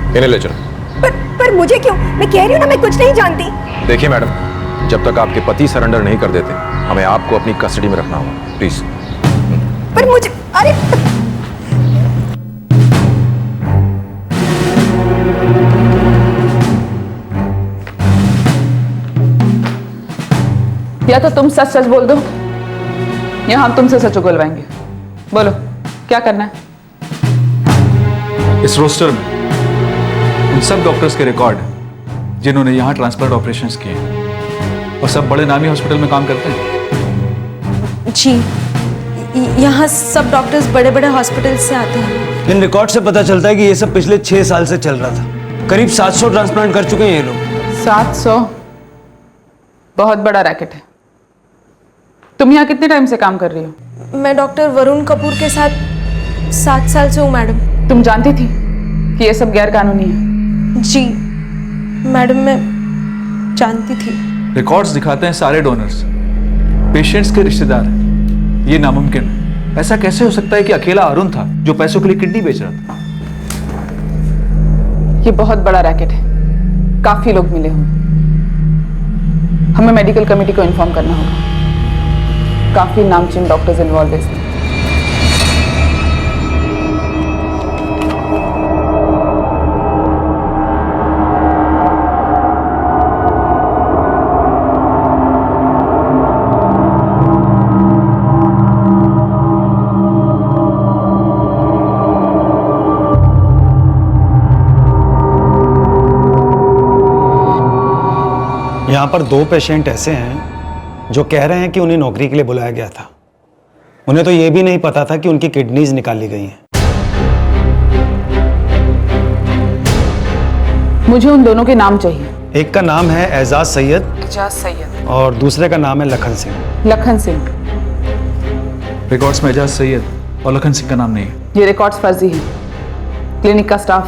इन्हें ले चलो।
पर मुझे क्यों? मैं कह रही हूँ ना, मैं कुछ नहीं जानती।
देखिए मैडम, जब तक आपके पति सरेंडर नहीं कर देते, हमें आपको अपनी कस्टडी में रखना होगा, प्लीज।
पर मुझे, अरे
या तो तुम सच सच बोल दो या हम तुमसे सच उगलवाएंगे। बोलो, क्या करना है?
इस रोस्टर में उन सब डॉक्टर्स के रिकॉर्ड हैं जिन्होंने यहाँ ट्रांसप्लांट ऑपरेशंस किए हैं, और सब बड़े नामी हॉस्पिटल में काम करते हैं।
जी, यहाँ सब डॉक्टर्स बड़े बड़े हॉस्पिटल से आते हैं।
इन रिकॉर्ड से पता चलता है कि ये सब पिछले 6 साल से चल रहा था। करीब 700 ट्रांसप्लांट कर चुके हैं ये लोग।
700? बहुत बड़ा रैकेट है। तुम यहाँ कितने टाइम से काम कर रही हो?
मैं डॉक्टर वरुण कपूर के साथ 7 साल से हूँ मैडम।
तुम जानती थी कि ये सब गैर कानूनी है?
जी मैडम, मैं जानती थी।
रिकॉर्ड्स दिखाते हैं सारे डोनर्स पेशेंट्स के रिश्तेदार हैं। ये नामुमकिन है। ऐसा कैसे हो सकता है कि अकेला अरुण था जो पैसों के लिए किडनी बेच रहा था?
ये बहुत बड़ा रैकेट है, काफी लोग मिले होंगे। हमें मेडिकल कमेटी को इन्फॉर्म करना होगा। काफी नामचीन डॉक्टर्स इन्वॉल्व है इसमें।
यहाँ पर 2 पेशेंट ऐसे हैं जो कह रहे हैं कि उन्हें नौकरी के लिए बुलाया गया था। उन्हें तो ये भी नहीं पता था कि उनकी किडनीज निकाली गई हैं।
मुझे उन दोनों के नाम चाहिए।
एक का नाम है एजाज सैयद
एजाज सैयद
और दूसरे का नाम है लखन सिंह।
लखन सिंह।
रिकॉर्ड्स में एजाज सैयद और लखन सिंह का नाम नहीं है।
ये रिकॉर्ड्स फर्जी हैं। क्लिनिक का स्टाफ,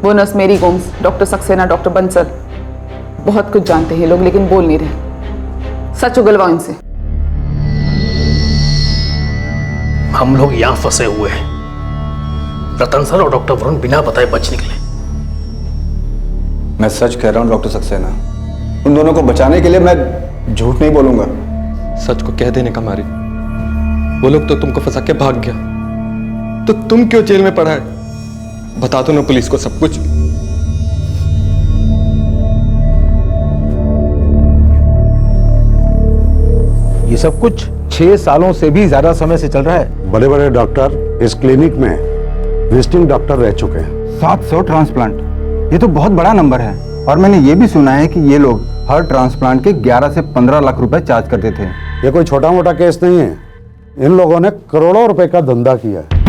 वो नर्स मेरी गोम्स, डॉक्टर सक्सेना, डॉक्टर बंसल, बहुत कुछ जानते हैं लोग लेकिन बोल नहीं रहे। सच उगलवाओ इनसे।
हम लोग यहाँ फंसे हुए हैं। रतन सर और डॉक्टर वरुण बिना बताए बच निकले।
मैं सच कह रहा हूँ डॉक्टर सक्सेना, उन दोनों को बचाने के लिए मैं झूठ नहीं बोलूंगा।
सच को कह देने का मारी, वो लोग तो तुमको फंसा के भाग गया, तो तुम क्यों जेल में पड़ा है? बता दो ना पुलिस को सब कुछ।
ये सब कुछ 6 सालों से भी ज्यादा समय से चल रहा है।
बड़े बड़े डॉक्टर इस क्लिनिक में विजिटिंग डॉक्टर रह चुके हैं।
700 ट्रांसप्लांट, ये तो बहुत बड़ा नंबर है। और मैंने ये भी सुना है कि ये लोग हर ट्रांसप्लांट के 11 से 15 लाख रुपए चार्ज करते थे।
ये कोई छोटा मोटा केस नहीं है, इन लोगों ने करोड़ों रुपए का धंधा किया है।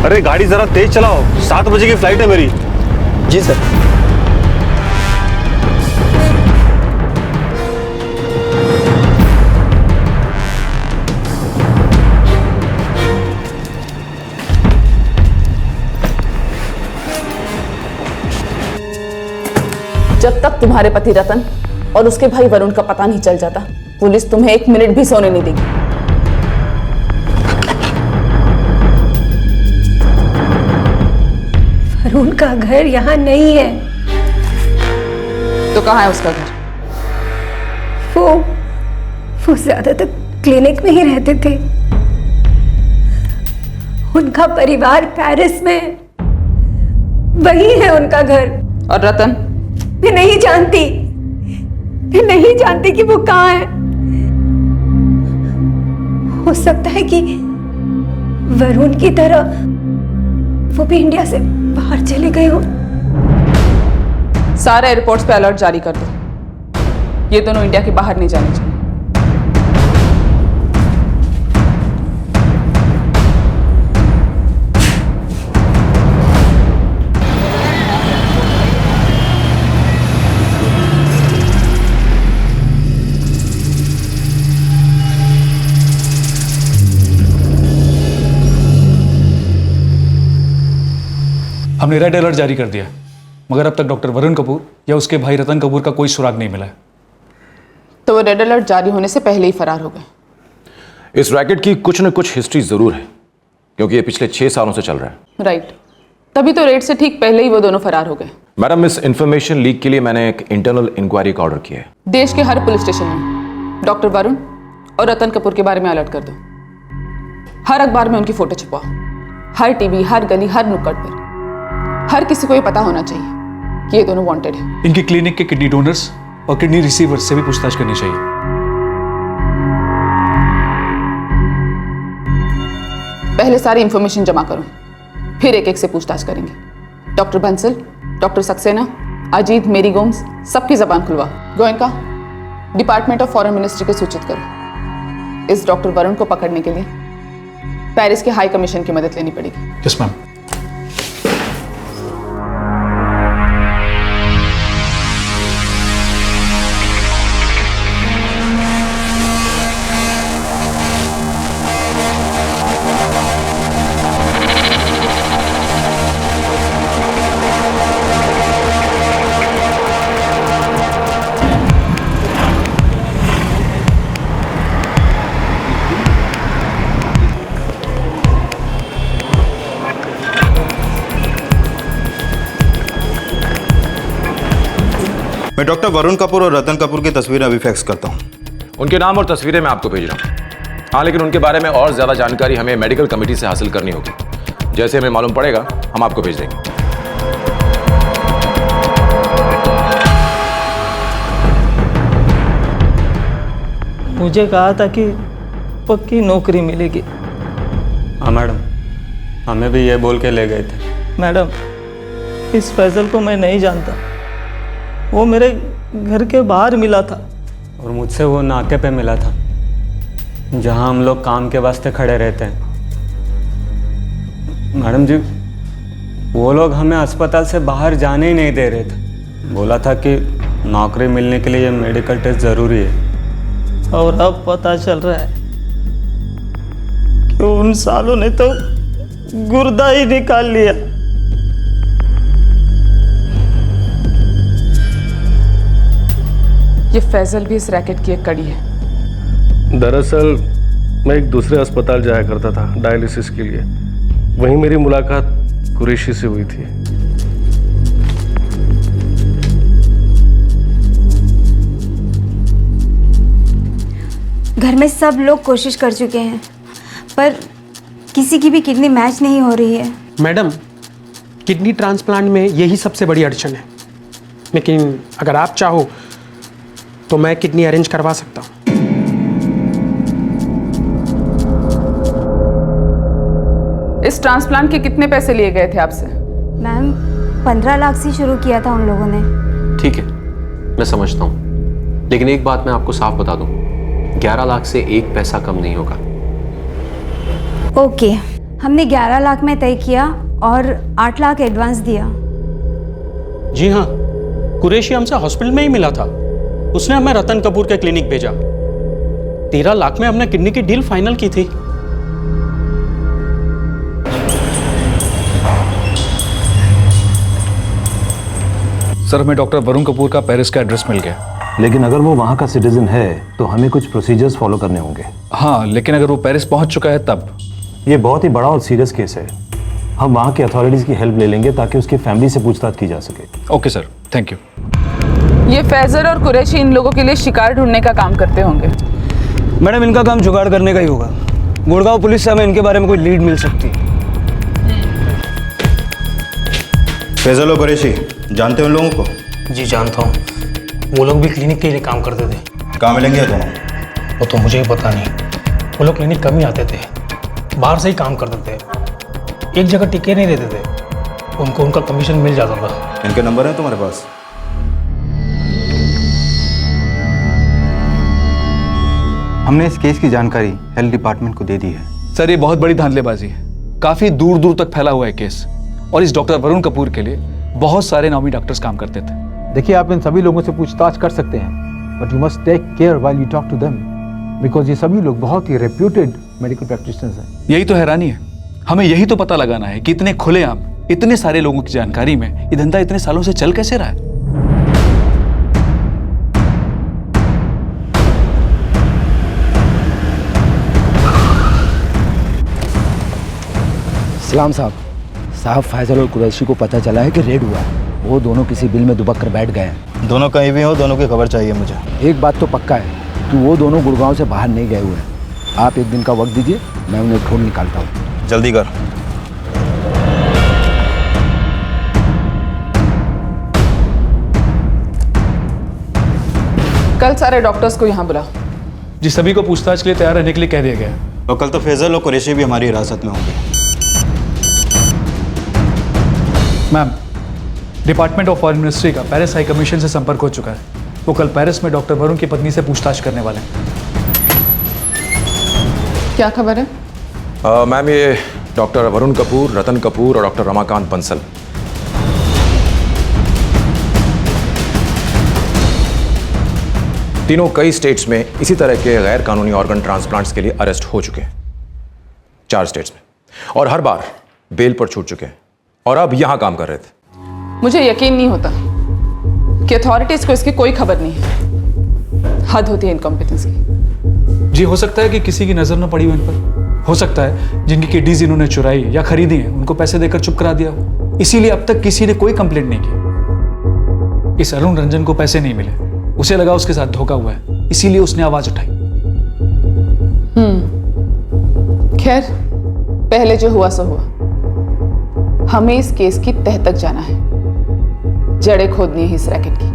अरे गाड़ी जरा तेज चलाओ, 7 बजे की फ्लाइट है मेरी।
जी सर।
जब तक तुम्हारे पति रतन और उसके भाई वरुण का पता नहीं चल जाता, पुलिस तुम्हें 1 मिनट भी सोने नहीं देगी।
वरुण का घर यहाँ नहीं है।
तो कहाँ है उसका घर?
वो ज्यादातर क्लिनिक में ही रहते थे। उनका परिवार पेरिस में, वही है उनका घर।
और रतन?
मैं नहीं जानती कि वो कहाँ है। हो सकता है कि वरुण की तरह वो भी इंडिया से बाहर चले गए हो।
सारे एयरपोर्ट्स पे अलर्ट जारी कर दो। ये दोनों इंडिया के बाहर नहीं जाने चाहिए।
हमने रेड अलर्ट जारी कर दिया, मगर अब तक डॉक्टर वरुण कपूर या उसके भाई रतन कपूर का कोई सुराग नहीं मिला है।
तो वो रेड अलर्ट जारी होने से पहले ही फरार हो गए।
इस रैकेट की कुछ न कुछ हिस्ट्री जरूर है, क्योंकि ये पिछले 6 सालों से चल रहा है।
राइट, तभी तो रेड से ठीक पहले ही वो दोनों फरार हो गए।
मैडम, इस इंफॉर्मेशन लीक के लिए मैंने एक इंटरनल इंक्वायरी का ऑर्डर किया है।
देश के हर पुलिस स्टेशन में डॉक्टर वरुण और रतन कपूर के बारे में अलर्ट कर दो। हर अखबार में उनकी फोटो छुपाओ, हर टीवी, हर गली, हर नुक्कड़ पर। हर किसी को ये पता होना चाहिए कि ये दोनों वांटेड हैं।
इनकी क्लिनिक के किडनी डोनर्स और किडनी रिसीवर्स से भी पूछताछ करनी चाहिए।
पहले सारी इंफॉर्मेशन जमा करो, फिर एक एक से पूछताछ करेंगे। Doctor Bansal, doctor Saxena, Ajit, Mary Gomes, सबकी जबान खुलवाओ। Goenka, department of foreign ministry को सूचित करो। इस डॉक्टर वरुण को पकड़ने के लिए पेरिस के हाई कमीशन की मदद लेनी पड़ेगी।
Yes ma'am.
मैं डॉक्टर वरुण कपूर और रतन कपूर की तस्वीरें अभी फैक्स करता हूँ।
उनके नाम और तस्वीरें मैं आपको भेज रहा हूँ। हाँ, लेकिन उनके बारे में और ज्यादा जानकारी हमें मेडिकल कमेटी से हासिल करनी होगी। जैसे हमें मालूम पड़ेगा हम आपको भेज देंगे।
मुझे कहा था कि पक्की नौकरी मिलेगी।
हाँ मैडम, हमें भी ये बोल के ले गए थे।
मैडम, इस फैजल को मैं नहीं जानता, वो मेरे घर के बाहर मिला था।
और मुझसे वो नाके पे मिला था, जहाँ हम लोग काम के वास्ते खड़े रहते हैं। मैडम जी, वो लोग हमें अस्पताल से बाहर जाने ही नहीं दे रहे थे। बोला था कि नौकरी मिलने के लिए ये मेडिकल टेस्ट ज़रूरी है।
और अब पता चल रहा है कि उन सालों ने तो गुर्दा ही निकाल लिया।
ये फैजल भी इस रैकेट की एक कड़ी है।
दरअसल मैं एक दूसरे अस्पताल जाया करता था डायलिसिस के लिए। वहीं मेरी मुलाकात कुरैशी से हुई थी।
घर में सब लोग कोशिश कर चुके हैं, पर किसी की भी किडनी मैच नहीं हो रही है।
मैडम, किडनी ट्रांसप्लांट में यही सबसे बड़ी अड़चन है, लेकिन अगर आप चाहो तो मैं किडनी अरेंज करवा सकता हूँ।
इस ट्रांसप्लांट के कितने पैसे लिए गए थे आपसे?
मैम, 15 लाख से शुरू किया था उन लोगों ने।
ठीक है, मैं समझता हूँ, लेकिन एक बात मैं आपको साफ बता दूँ, 11 लाख से एक पैसा कम नहीं होगा।
ओके, हमने 11 लाख में तय किया और 8 लाख एडवांस दिया।
जी हाँ, कुरैशी हमसे हॉस्पिटल में ही मिला था। उसने हमें रतन कपूर के क्लिनिक भेजा। 13 लाख में हमने किडनी की डील फाइनल की थी।
सर, हमें डॉक्टर वरुण कपूर का पेरिस का एड्रेस मिल गया।
लेकिन अगर वो वहाँ का सिटीजन है तो हमें कुछ प्रोसीजर्स फॉलो करने होंगे।
हाँ, लेकिन अगर वो पेरिस पहुँच चुका है तब?
ये बहुत ही बड़ा और सीरियस केस है। हम वहाँ के अथॉरिटीज़ की हेल्प ले लेंगे ताकि उसकी फैमिली से पूछताछ की जा सके।
Okay sir, thank you.
ये फैजल और कुरैशी इन लोगों के लिए शिकार ढूंढने का काम करते होंगे।
मैडम, इनका काम जुगाड़ करने का ही होगा। गुड़गांव पुलिस से हमें इनके बारे में कोई लीड मिल सकती है।
फैजल और कुरैशी जानते हो उन लोगों को?
जी जानता हूँ, वो लोग भी क्लिनिक के लिए काम करते थे।
कहाँ मिलेंगे दोनों?
वो तो मुझे ही पता नहीं। वो लोग क्लिनिक कम ही आते थे, बाहर से ही काम करते थे, एक जगह टिके नहीं रहते थे। उनको उनका कमीशन मिल जाता था।
इनके नंबर है तुम्हारे पास?
हमने इस केस की जानकारी हेल्थ डिपार्टमेंट को दे दी है।
सर, ये बहुत बड़ी धांधलेबाजी है। काफी दूर दूर तक फैला हुआ है केस, और इस डॉक्टर वरुण कपूर के लिए बहुत सारे नामी डॉक्टर्स काम करते थे।
देखिए, आप इन सभी लोगों से पूछताछ कर सकते हैं, but you must take care while you talk to them, because ये सभी लोग बहुत ही रेप्यूटेड मेडिकल प्रैक्टिशनर्स हैं।
यही तो हैरानी है। हमें यही तो पता लगाना है कि इतने खुलेआम, इतने सारे लोगों की जानकारी में ये धंधा इतने सालों से चल कैसे रहा है।
सलाम साहब, फैजल और कुरैशी को पता चला है कि रेड हुआ है। वो दोनों किसी बिल में दुबक कर बैठ गए हैं।
दोनों कहीं भी हो, दोनों की खबर चाहिए मुझे।
एक बात तो पक्का है कि वो दोनों गुड़गांव से बाहर नहीं गए हुए हैं। आप एक दिन का वक्त दीजिए, मैं उन्हें ढूंढ निकालता हूँ।
जल्दी कर।
कल सारे डॉक्टर्स को यहाँ बुलाओ।
जी, सभी को पूछताछ के लिए तैयार रहने के लिए कह दिया गया है।
और कल तो फैजल और कुरैशी भी हमारी हिरासत में होंगे।
Ma'am, department of foreign ministry का पेरिस हाई कमीशन से संपर्क हो चुका है। वो कल पेरिस में डॉक्टर वरुण की पत्नी से पूछताछ करने वाले हैं।
क्या खबर है?
मैम, ये डॉक्टर वरुण कपूर, रतन कपूर और डॉक्टर रमाकांत बंसल, तीनों कई स्टेट्स में इसी तरह के गैर कानूनी ऑर्गन ट्रांसप्लांट्स के लिए अरेस्ट हो चुके हैं। 4 स्टेट्स में, और हर बार बेल पर छूट चुके हैं, और अब यहां काम कर रहे थे।
मुझे यकीन नहीं होता कि अथॉरिटीज को इसकी कोई खबर नहीं है। हद होती है इनकॉम्पिटेंस की।
जी, हो सकता है कि किसी की नजर न पड़ी हो इन पर। हो सकता है जिनकी किडनीज इन्होंने चुराई या खरीदी हैं, उनको पैसे देकर चुप करा दिया हो। इसीलिए अब तक किसी ने कोई कंप्लेंट नहीं की। इस अरुण रंजन को पैसे नहीं मिले, उसे लगा उसके साथ धोखा हुआ है, इसीलिए उसने आवाज उठाई।
खैर, पहले जो हुआ सो हुआ। हमें इस केस की तह तक जाना है, जड़ें खोदनी है इस रैकेट की।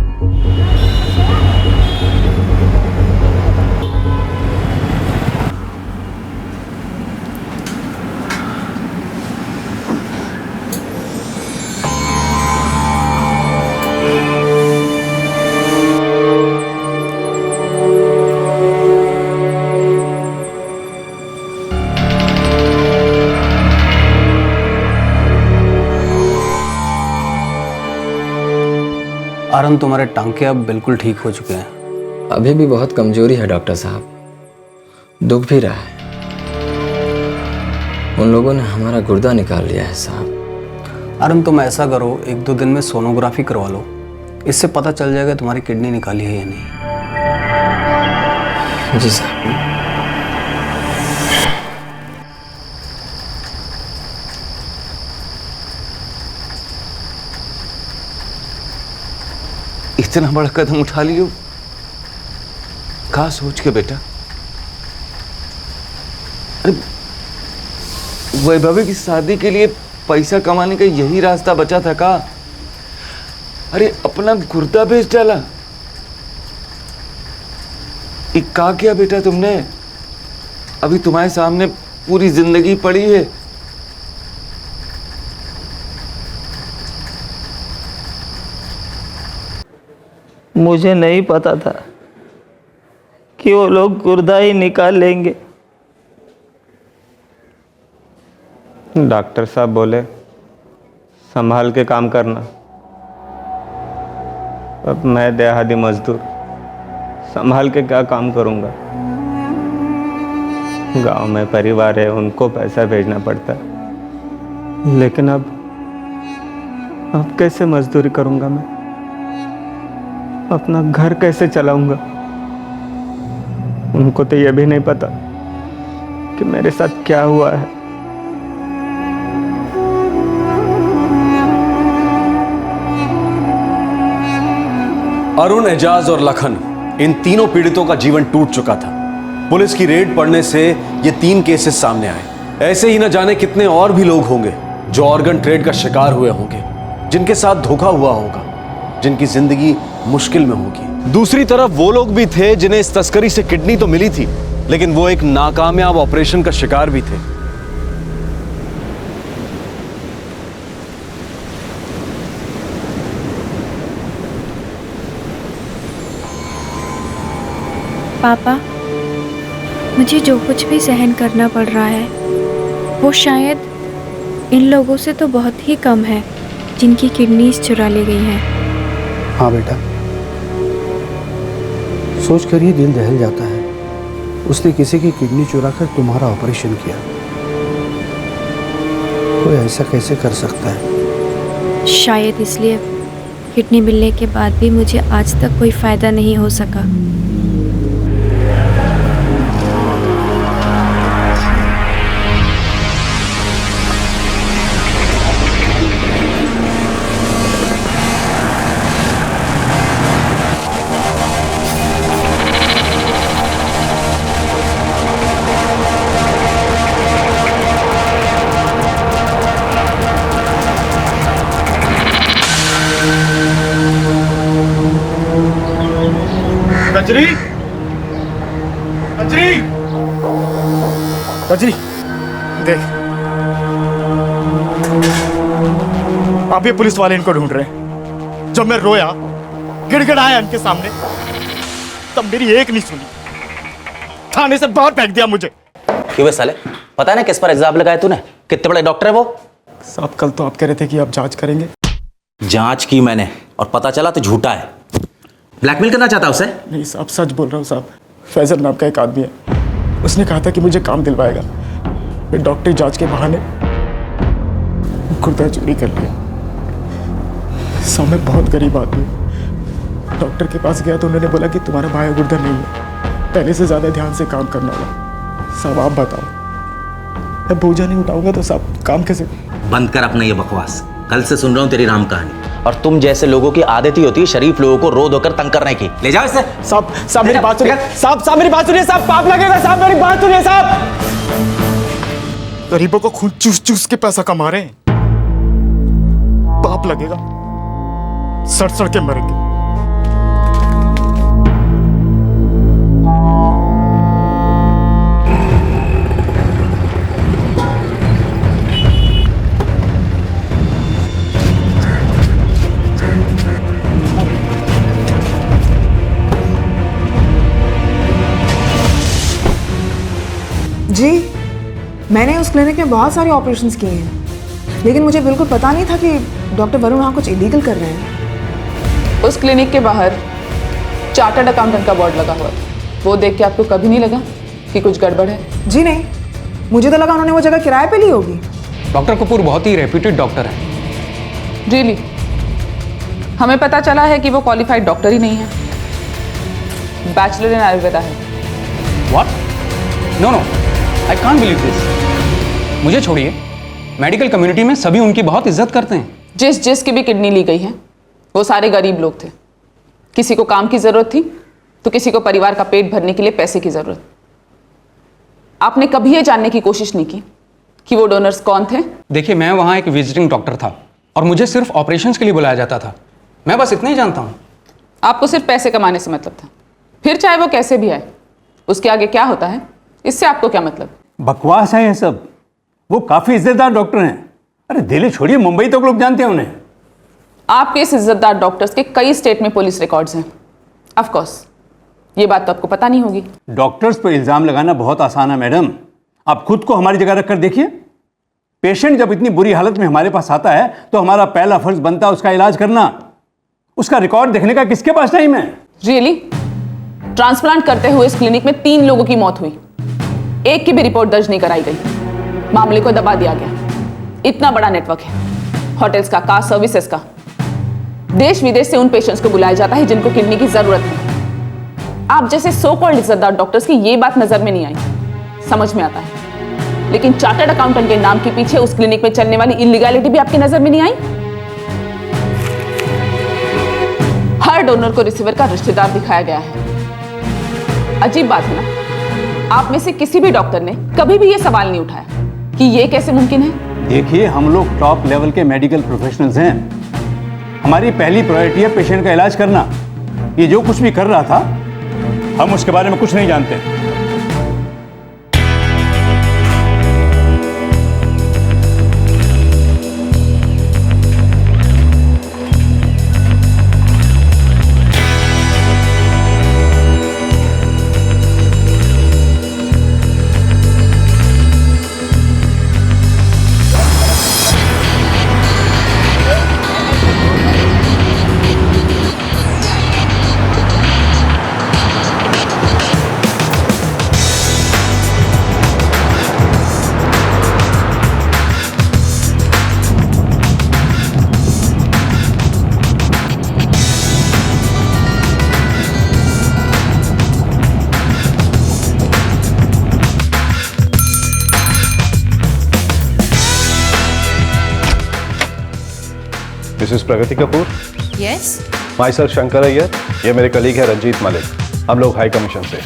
कारण तुम्हारे टांके अब बिल्कुल ठीक हो चुके हैं।
अभी भी बहुत कमजोरी है डॉक्टर साहब, दुख भी रहा है। उन लोगों ने हमारा गुर्दा निकाल लिया है साहब।
अरुण तुम ऐसा करो, 1-2 दिन में सोनोग्राफी करवा लो, इससे पता चल जाएगा तुम्हारी किडनी निकाली है या नहीं।
जी साहब।
इतना बड़ा कदम उठा लियो, कहाँ सोच के बेटा? अरे वैभवी की शादी के लिए पैसा कमाने का यही रास्ता बचा था का? अरे अपना गुर्दा बेच डाला। एक का किया बेटा तुमने? अभी तुम्हारे सामने पूरी जिंदगी पड़ी है।
मुझे नहीं पता था कि वो लोग गुर्दा ही निकाल लेंगे।
डॉक्टर साहब बोले संभाल के काम करना। अब मैं देहाती मजदूर संभाल के क्या काम करूंगा? गांव में परिवार है, उनको पैसा भेजना पड़ता है। लेकिन अब कैसे मजदूरी करूंगा मैं? अपना घर कैसे चलाऊंगा? उनको तो यह भी नहीं पता कि मेरे साथ क्या हुआ है।
अरुण, एजाज और लखन, इन तीनों पीड़ितों का जीवन टूट चुका था। पुलिस की रेड पड़ने से ये 3 केसेस सामने आए। ऐसे ही न जाने कितने और भी लोग होंगे जो ऑर्गन ट्रेड का शिकार हुए होंगे, जिनके साथ धोखा हुआ होगा, जिनकी जिंदगी मुश्किल में होगी। दूसरी तरफ वो लोग भी थे जिन्हें इस तस्करी से किडनी तो मिली थी, लेकिन वो एक नाकामयाब ऑपरेशन का शिकार भी थे।
पापा, मुझे जो कुछ भी सहन करना पड़ रहा है वो शायद इन लोगों से तो बहुत ही कम है जिनकी किडनीज चुरा ली गई हैं।
हाँ बेटा, सोच कर ही दिल दहल जाता है। उसने किसी की किडनी चुरा कर तुम्हारा ऑपरेशन किया। कोई ऐसा कैसे कर सकता है?
शायद इसलिए किडनी मिलने के बाद भी मुझे आज तक कोई फ़ायदा नहीं हो सका।
कजरी, कजरी, कजरी, देख, अब ये पुलिस वाले इनको ढूंढ रहे हैं। जब मैं रोया, गिड़गिड़ाया इनके सामने, तब मेरी एक नहीं सुनी, थाने से बाहर फेंक दिया मुझे।
क्यों बे साले, पता है ना किस पर इल्जाम लगाया तूने? कितने बड़े डॉक्टर है वो?
साहब कल तो आप कह रहे थे कि आप जांच करेंगे।
जांच की मैंने और पता चला तो झूठा है। ब्लैकमेल करना चाहता उसे?
नहीं साहब, सच बोल रहा हूँ साहब। फैजल नाम का एक आदमी है, उसने कहा था कि मुझे काम दिलवाएगा। मैं डॉक्टरी जांच के बहाने गुर्दा चोरी कर लिया। साहब मैं बहुत गरीब आदमी हूँ। डॉक्टर के पास गया तो उन्होंने बोला कि तुम्हारा भाई गुर्दा नहीं है, पहले से ज़्यादा ध्यान से काम करना होगा। साहब आप बताओ, मैं बोझा नहीं उठाऊंगा तो साहब काम कैसे?
बंद कर अपना ये बकवास। कल से सुन रहा हूँ तेरी राम कहानी, और तुम जैसे लोगों की आदत ही होती है शरीफ लोगों को रो धोकर तंग करने की। ले जाओ इसे।
साहब मेरी बात सुनिए। साहब मेरी बात सुनिए। साहब पाप लगेगा। साहब मेरी बात सुनिए। साहब गरीबों को खून चूस चूस के पैसा कमा रहे हैं, पाप लगेगा। सड़ सड़ के मरेंगे।
जी, मैंने उस क्लिनिक में बहुत सारे ऑपरेशंस किए हैं, लेकिन मुझे बिल्कुल पता नहीं था कि डॉक्टर वरुण वहाँ कुछ इलीगल कर रहे हैं।
उस क्लिनिक के बाहर चार्टर्ड अकाउंटेंट का बोर्ड लगा हुआ था। वो देख के आपको कभी नहीं लगा कि कुछ गड़बड़ है?
जी नहीं, मुझे तो लगा उन्होंने वो जगह किराए पे ली होगी।
डॉक्टर कपूर बहुत ही रेप्यूटेड डॉक्टर है।
रियली? हमें पता चला है कि वो क्वालिफाइड डॉक्टर ही नहीं है, बैचलर इन आयुर्वेदा है।
What? No no, I can't believe this. मुझे छोड़िए, मेडिकल कम्युनिटी में सभी उनकी बहुत इज्जत करते हैं।
जिस की भी किडनी ली गई है वो सारे गरीब लोग थे। किसी को काम की जरूरत थी तो किसी को परिवार का पेट भरने के लिए पैसे की जरूरत। आपने कभी ये जानने की कोशिश नहीं की कि वो डोनर्स कौन थे?
देखिए, मैं वहां एक विजिटिंग डॉक्टर था और मुझे सिर्फ ऑपरेशंस के लिए बुलाया जाता था। मैं बस इतना ही जानता हूँ।
आपको सिर्फ पैसे कमाने से मतलब था, फिर चाहे वो कैसे भी आए, उसके आगे क्या होता है इससे आपको क्या मतलब?
बकवास है ये सब। वो काफी इज्जतदार डॉक्टर हैं। अरे दिल्ली छोड़िए, मुंबई तक लोग जानते हैं उन्हें।
आपके इस इज्जतदार डॉक्टर्स के कई स्टेट में पुलिस रिकॉर्ड्स हैं। ऑफ कोर्स ये बात तो आपको पता नहीं होगी।
डॉक्टर्स पर इल्जाम लगाना बहुत आसान है मैडम। आप खुद को हमारी जगह रखकर देखिए। पेशेंट जब इतनी बुरी हालत में हमारे पास आता है तो हमारा पहला फर्ज बनता है उसका इलाज करना। उसका रिकॉर्ड देखने का किसके पास टाइम है?
रियली? ट्रांसप्लांट करते हुए इस क्लिनिक में 3 लोगों की मौत हुई, एक की भी रिपोर्ट दर्ज नहीं कराई गई। मामले को दबा दिया गया। इतना बड़ा नेटवर्क है, होटल्स का, कार सर्विसेज का। देश विदेश से उन पेशेंट्स को बुलाया जाता है जिनको किडनी की जरूरत है। आप जैसे सो कॉल्ड इज्जतदार डॉक्टर्स की ये बात नजर में नहीं आई, समझ में आता है, लेकिन चार्टर्ड अकाउंटेंट के नाम के पीछे उस क्लिनिक में चलने वाली इलीगैलिटी भी आपकी नजर में नहीं आई। हर डोनर को रिसीवर का रिश्तेदार दिखाया गया है। अजीब बात है ना, आप में से किसी भी डॉक्टर ने कभी भी यह सवाल नहीं उठाया कि यह कैसे मुमकिन है।
देखिए, हम लोग टॉप लेवल के मेडिकल प्रोफेशनल्स हैं। हमारी पहली प्रायोरिटी है पेशेंट का इलाज करना। ये जो कुछ भी कर रहा था, हम उसके बारे में कुछ नहीं जानते।
Mrs Pragati Kapoor.
Yes.
My sir Shankar Iyer, ये मेरे कलीग है रंजीत मलिक। हम लोग हाई कमीशन से।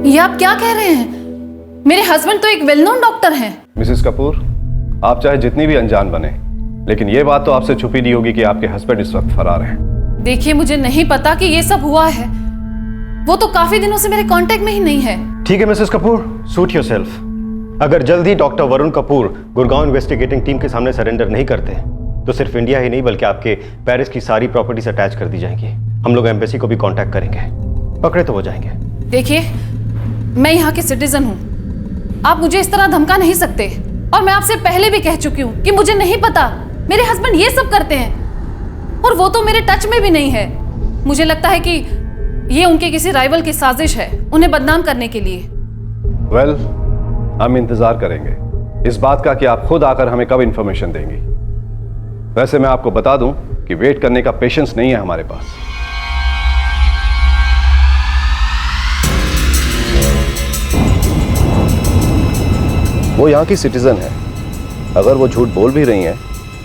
ये आप क्या कह रहे हैं? मेरे हस्बैंड तो एक वेल नोन डॉक्टर हैं।
मिसेस कपूर, आप चाहे जितनी भी अनजान बने, लेकिन ये बात तो आपसे छुपी नहीं होगी कि आपके हस्बैंड इस वक्त फरार हैं।
देखिए, मुझे नहीं पता कि ये सब हुआ है। वो तो काफी दिनों से मेरे कांटेक्ट में ही नहीं है।
ठीक है मिसेस कपूर, सूट योरसेल्फ। अगर जल्द ही doctor Varun Kapoor Gurgaon investigating team के सामने सरेंडर नहीं करते तो सिर्फ इंडिया ही नहीं बल्कि आपके पेरिस की सारी प्रॉपर्टीज अटैच कर दी जाएंगी। हम लोग एम्बेसी को भी कांटेक्ट करेंगे, पकड़े तो हो जाएंगे।
देखिए, मैं यहाँ के सिटीजन हूँ, आप मुझे इस तरह धमका नहीं सकते। और मैं आपसे पहले भी कह चुकी हूँ कि मुझे नहीं पता मेरे हस्बैंड ये सब करते हैं, और वो तो मेरे टच में भी नहीं है। मुझे लगता है कि ये उनके किसी राइवल की साजिश है उन्हें बदनाम करने के लिए।
वेल, हम इंतजार करेंगे इस बात का कि आप खुद आकर हमें कब इंफॉर्मेशन देंगी। वैसे मैं आपको बता दूं कि वेट करने का पेशेंस नहीं है हमारे पास। वो यहाँ की सिटीजन है। अगर वो झूठ बोल भी रही हैं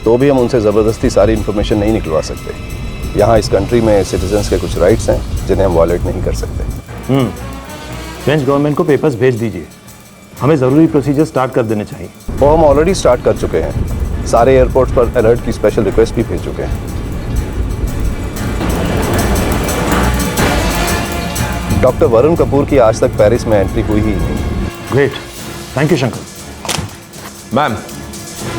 तो भी हम उनसे ज़बरदस्ती सारी इंफॉर्मेशन नहीं निकलवा सकते। यहाँ इस कंट्री में सिटीजन्स के कुछ राइट्स हैं जिन्हें हम वॉयलेट नहीं कर सकते।
फ्रेंच गवर्नमेंट को पेपर्स भेज दीजिए, हमें ज़रूरी प्रोसीजर स्टार्ट कर देने चाहिए।
वो हम ऑलरेडी स्टार्ट कर चुके हैं। सारे एयरपोर्ट्स पर अलर्ट की स्पेशल रिक्वेस्ट भी भेज चुके हैं। डॉक्टर वरुण कपूर की आज तक पेरिस में एंट्री हुई ही नहीं।
Great, thank you Shankar.
Ma'am,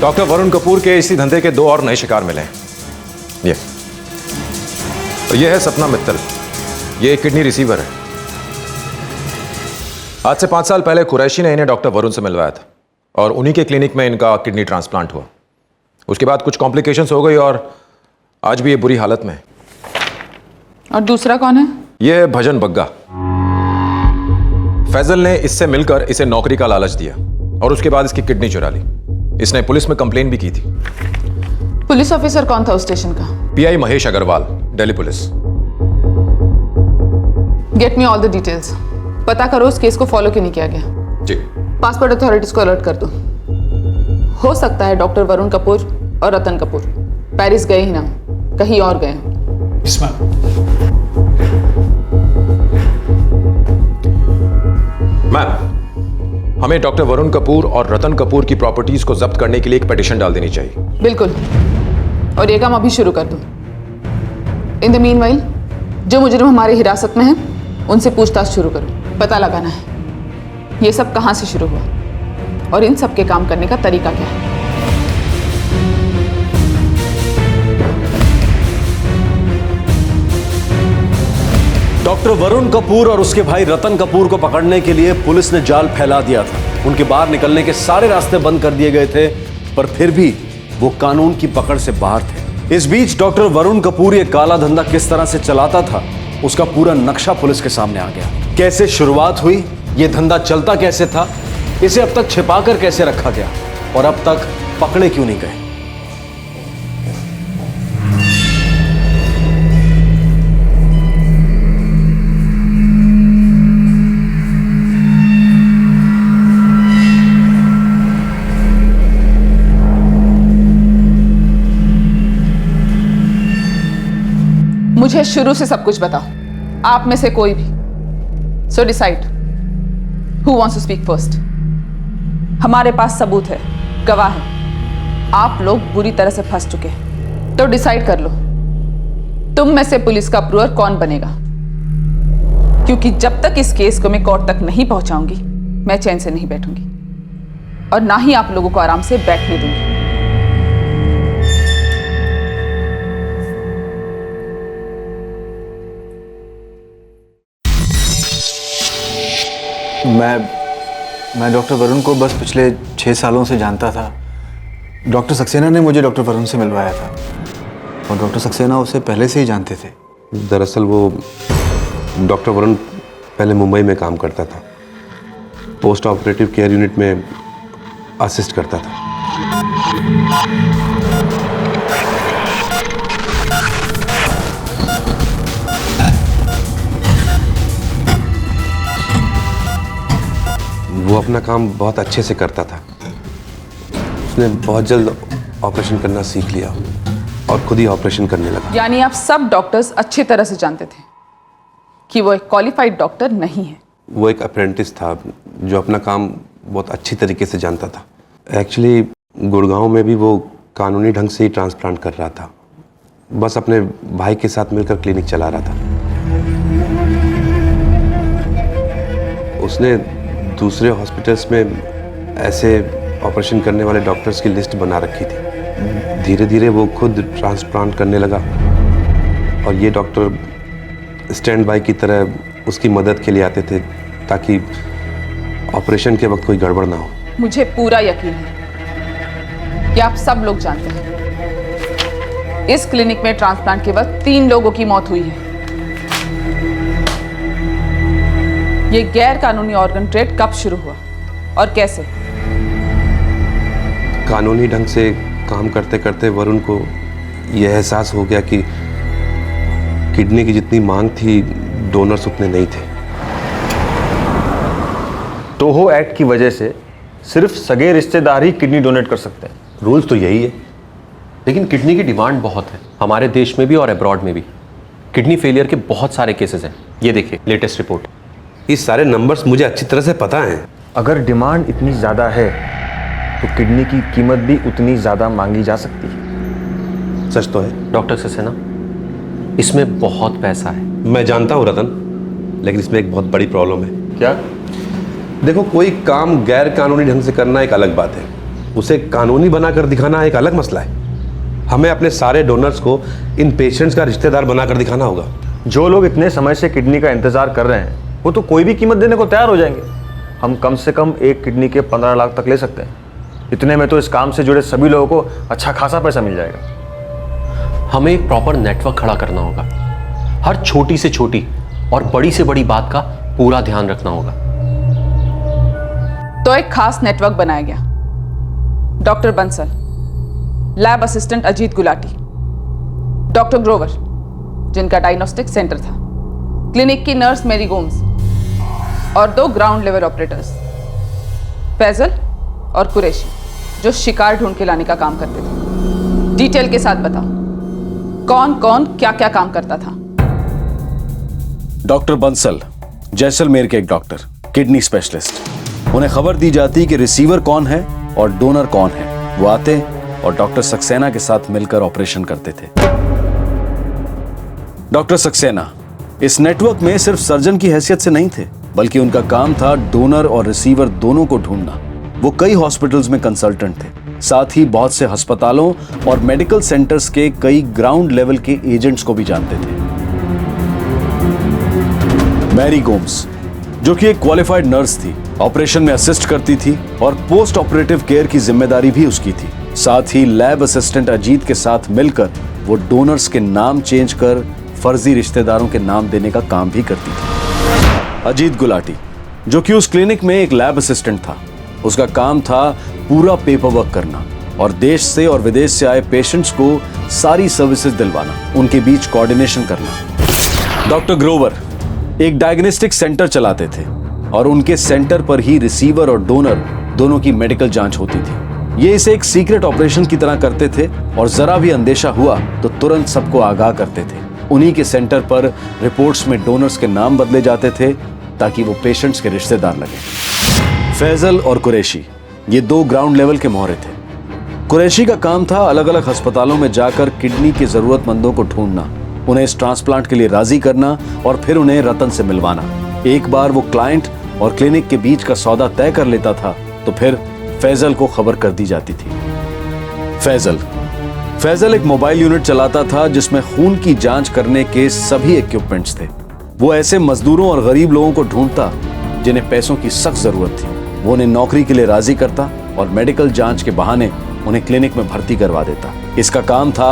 doctor Varun Kapoor के इसी धंधे के 2 और नए शिकार मिले हैं। ये है सपना मित्तल, ये किडनी रिसीवर है। आज से 5 साल पहले कुरैशी ने इन्हें डॉक्टर वरुण से मिलवाया था और उन्हीं के क्लिनिक में इनका किडनी ट्रांसप्लांट हुआ। उसके बाद कुछ कॉम्प्लिकेशंस हो गई और आज भी ये बुरी हालत में है।
और दूसरा कौन है?
ये है भजन बग्गा। फैजल ने इससे मिलकर इसे नौकरी का लालच दिया और उसके बाद इसकी किडनी चुरा ली। इसने पुलिस में कंप्लेन भी की थी।
पुलिस ऑफिसर कौन था उस स्टेशन का?
PI Mahesh Agarwal, Delhi police.
Get me all the details. पता करो उस केस को फॉलो क्यों नहीं किया गया।
जी।
पासपोर्ट अथॉरिटीज को अलर्ट कर दो। हो सकता है डॉक्टर वरुण कपूर और रतन कपूर पेरिस गए ही ना, कहीं और गए हो।
मैम, हमें डॉक्टर वरुण कपूर और रतन कपूर की प्रॉपर्टीज को जब्त करने के लिए एक पिटीशन डाल देनी चाहिए।
बिल्कुल, और ये काम अभी शुरू कर दो। इन द मीनवाइल जो मुजरिम हमारी हिरासत में हैं, उनसे पूछताछ शुरू करो। पता लगाना है ये सब कहां से शुरू हुआ और इन सब के काम करने का तरीका क्या है।
डॉक्टर वरुण कपूर और उसके भाई रतन कपूर को पकड़ने के लिए पुलिस ने जाल फैला दिया था। उनके बाहर निकलने के सारे रास्ते बंद कर दिए गए थे, पर फिर भी वो कानून की पकड़ से बाहर थे। इस बीच डॉक्टर वरुण कपूर ये काला धंधा किस तरह से चलाता था, उसका पूरा नक्शा पुलिस के सामने आ गया। कैसे शुरुआत हुई, ये धंधा चलता कैसे था, इसे अब तक छिपाकर कैसे रखा गया और अब तक पकड़े क्यों नहीं गए।
मुझे शुरू से सब कुछ बताओ, आप में से कोई भी। So decide who wants to speak first. हमारे पास सबूत है, गवाह है। आप लोग बुरी तरह से फंस चुके हैं, तो डिसाइड कर लो तुम में से पुलिस का अप्रूवर कौन बनेगा। क्योंकि जब तक इस केस को मैं कोर्ट तक नहीं पहुंचाऊंगी, मैं चैन से नहीं बैठूंगी और ना ही आप लोगों को आराम से बैठने दूंगी।
मैं डॉक्टर वरुण को बस पिछले 6 सालों से जानता था। डॉक्टर सक्सेना ने मुझे डॉक्टर वरुण से मिलवाया था और डॉक्टर सक्सेना उसे पहले से ही जानते थे।
दरअसल वो डॉक्टर वरुण पहले मुंबई में काम करता था, पोस्ट ऑपरेटिव केयर यूनिट में असिस्ट करता था। वो अपना काम बहुत अच्छे से करता था। उसने बहुत जल्द ऑपरेशन करना सीख लिया और खुद ही ऑपरेशन करने लगा।
यानी आप सब डॉक्टर्स अच्छी तरह से जानते थे कि वो एक क्वालिफाइड डॉक्टर नहीं है।
वो एक अप्रेंटिस था जो अपना काम बहुत अच्छी तरीके से जानता था। एक्चुअली गुड़गांव में भी वो कानूनी ढंग से ही ट्रांसप्लांट कर रहा था, बस अपने भाई के साथ मिलकर क्लिनिक चला रहा था। उसने दूसरे हॉस्पिटल्स में ऐसे ऑपरेशन करने वाले डॉक्टर्स की लिस्ट बना रखी थी। धीरे धीरे वो खुद ट्रांसप्लांट करने लगा और ये डॉक्टर स्टैंड बाय की तरह उसकी मदद के लिए आते थे ताकि ऑपरेशन के वक्त कोई गड़बड़ ना हो।
मुझे पूरा यकीन है कि आप सब लोग जानते हैं इस क्लिनिक में ट्रांसप्लांट के वक्त 3 लोगों की मौत हुई है। ये गैर कानूनी ऑर्गन ट्रेड कब शुरू हुआ और कैसे?
कानूनी ढंग से काम करते करते वरुण को यह एहसास हो गया कि किडनी की जितनी मांग थी, डोनर्स उतने नहीं थे।
टोहो एक्ट की वजह से सिर्फ सगे रिश्तेदार ही किडनी डोनेट कर सकते हैं।
रूल्स तो यही है, लेकिन किडनी की डिमांड बहुत है, हमारे देश में भी और अब्रॉड में भी। किडनी फेलियर के बहुत सारे केसेस हैं। ये देखिए लेटेस्ट रिपोर्ट।
इस सारे नंबर्स मुझे अच्छी तरह से पता हैं।
अगर डिमांड इतनी ज़्यादा है तो किडनी की कीमत भी उतनी ज़्यादा मांगी जा सकती है।
सच तो है
डॉक्टर सक्सेना, इसमें बहुत पैसा है।
मैं जानता हूँ रतन, लेकिन इसमें एक बहुत बड़ी प्रॉब्लम है।
क्या?
देखो, कोई काम गैर कानूनी ढंग से करना एक अलग बात है, उसे कानूनी बनाकर दिखाना एक अलग मसला है। हमें अपने सारे डोनर्स को इन पेशेंट्स का रिश्तेदार बनाकर दिखाना होगा।
जो लोग इतने समय से किडनी का इंतजार कर रहे हैं वो तो कोई भी कीमत देने को तैयार हो जाएंगे। हम कम से कम एक किडनी के 15 लाख तक ले सकते हैं।
इतने में तो इस काम से जुड़े सभी लोगों को अच्छा खासा पैसा मिल जाएगा।
हमें एक प्रॉपर नेटवर्क खड़ा करना होगा। हर छोटी से छोटी और बड़ी से बड़ी बात का पूरा ध्यान रखना होगा।
तो एक खास नेटवर्क बनाया गया। Doctor Bansal, lab assistant Ajit Gulati, doctor Grover जिनका डायग्नोस्टिक सेंटर था, क्लिनिक की नर्स मेरी गोम्स और 2 ग्राउंड लेवल ऑपरेटर्स फैजल और कुरैशी जो शिकार ढूंढ के लाने का काम करते थे। डिटेल के साथ बताओ कौन कौन क्या क्या काम करता था।
डॉक्टर बंसल जैसलमेर के एक डॉक्टर, किडनी स्पेशलिस्ट। उन्हें खबर दी जाती कि रिसीवर कौन है और डोनर कौन है। वो आते और डॉक्टर सक्सेना के साथ मिलकर ऑपरेशन करते थे। डॉक्टर सक्सेना इस नेटवर्क में सिर्फ सर्जन की हैसियत से नहीं थे, बल्कि उनका काम था डोनर और रिसीवर दोनों को ढूंढना। वो कई हॉस्पिटल्स में कंसल्टेंट थे, साथ ही बहुत से अस्पतालों और मेडिकल सेंटर्स के कई ग्राउंड लेवल के एजेंट्स को भी जानते थे। मैरी गोम्स, जो कि एक क्वालिफाइड नर्स थी, ऑपरेशन में असिस्ट करती थी और पोस्ट ऑपरेटिव केयर की जिम्मेदारी भी उसकी थी। साथ ही लैब असिस्टेंट अजीत के साथ मिलकर वो डोनर्स के नाम चेंज कर फर्जी रिश्तेदारों के नाम देने का काम भी करती थी। अजीत गुलाटी, जो कि उस क्लिनिक में एक लैब असिस्टेंट था, उसका काम था पूरा पेपर वर्क करना और देश से और विदेश से आए पेशेंट्स को सारी सर्विसेज दिलवाना, उनके बीच कोऑर्डिनेशन करना। डॉक्टर ग्रोवर एक डायग्नोस्टिक सेंटर चलाते थे और उनके सेंटर पर ही रिसीवर और डोनर दोनों की मेडिकल जांच होती थी। ये इसे एक सीक्रेट ऑपरेशन की तरह करते थे और जरा भी अंदेशा हुआ तो तुरंत सबको आगाह करते थे। उन्हीं के सेंटर पर रिपोर्ट्स में डोनर्स के नाम बदले जाते थे ताकि वो पेशेंट्स के रिश्तेदार लगे। फैजल और कुरैशी ये 2 ग्राउंड लेवल के मोहरे थे। कुरैशी का काम था अलग अलग अस्पतालों में जाकर किडनी के जरूरतमंदों को ढूंढना, उन्हें इस ट्रांसप्लांट के लिए राजी करना और फिर उन्हें रतन से मिलवाना। एक बार वो क्लाइंट और क्लिनिक के बीच का सौदा तय कर लेता था तो फिर फैजल को खबर कर दी जाती थी। फैजल एक मोबाइल यूनिट चलाता था जिसमें खून की जांच करने के सभी इक्विपमेंट्स थे। वो ऐसे मजदूरों और गरीब लोगों को ढूंढता जिन्हें पैसों की सख्त जरूरत थी। वो उन्हें नौकरी के लिए राजी करता और मेडिकल जांच के बहाने उन्हें क्लिनिक में भर्ती करवा देता। इसका काम था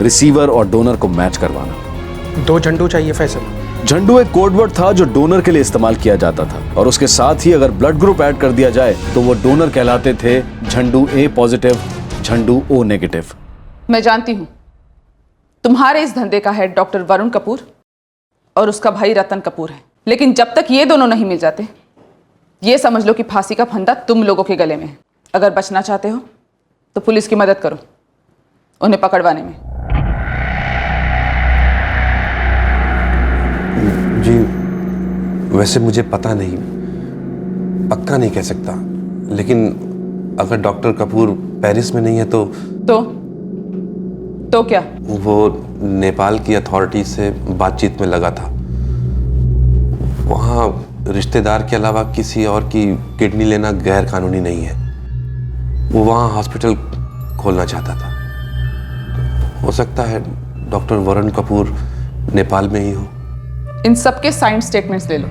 रिसीवर और डोनर को मैच करवाना।
2 झंडू चाहिए फैसल।
झंडू एक कोडवर्ड था जो डोनर के लिए इस्तेमाल किया जाता था और उसके साथ ही अगर ब्लड ग्रुप ऐड कर दिया जाए तो वो डोनर कहलाते थे झंडू ए पॉजिटिव, झंडू ओ नेगेटिव।
मैं जानती हूं तुम्हारे इस धंधे का हेड डॉक्टर वरुण कपूर और उसका भाई रतन कपूर है, लेकिन जब तक ये दोनों नहीं मिल जाते ये समझ लो कि फांसी का फंदा तुम लोगों के गले में है। अगर बचना चाहते हो तो पुलिस की मदद करो उन्हें पकड़वाने में।
जी वैसे मुझे पता नहीं, पक्का नहीं कह सकता, लेकिन अगर डॉक्टर कपूर पेरिस में नहीं है तो
क्या?
वो नेपाल की अथॉरिटी से बातचीत में लगा था। वहाँ रिश्तेदार के अलावा किसी और की किडनी लेना गैर कानूनी नहीं है। वो वहाँ हॉस्पिटल खोलना चाहता था। हो सकता है डॉक्टर वरुण कपूर नेपाल में ही हो।
इन सबके साइंड स्टेटमेंट्स ले लो।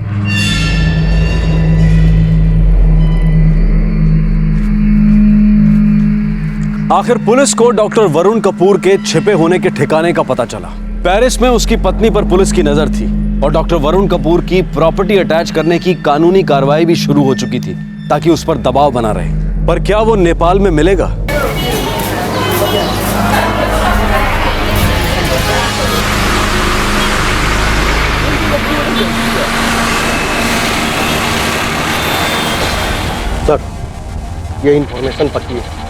आखिर पुलिस को डॉक्टर वरुण कपूर के छिपे होने के ठिकाने का पता चला। पेरिस में उसकी पत्नी पर पुलिस की नजर थी और डॉक्टर वरुण कपूर की प्रॉपर्टी अटैच करने की कानूनी कार्रवाई भी शुरू हो चुकी थी ताकि उस पर दबाव बना रहे। पर क्या वो नेपाल में मिलेगा?
सर, ये इंफॉर्मेशन पक्की है।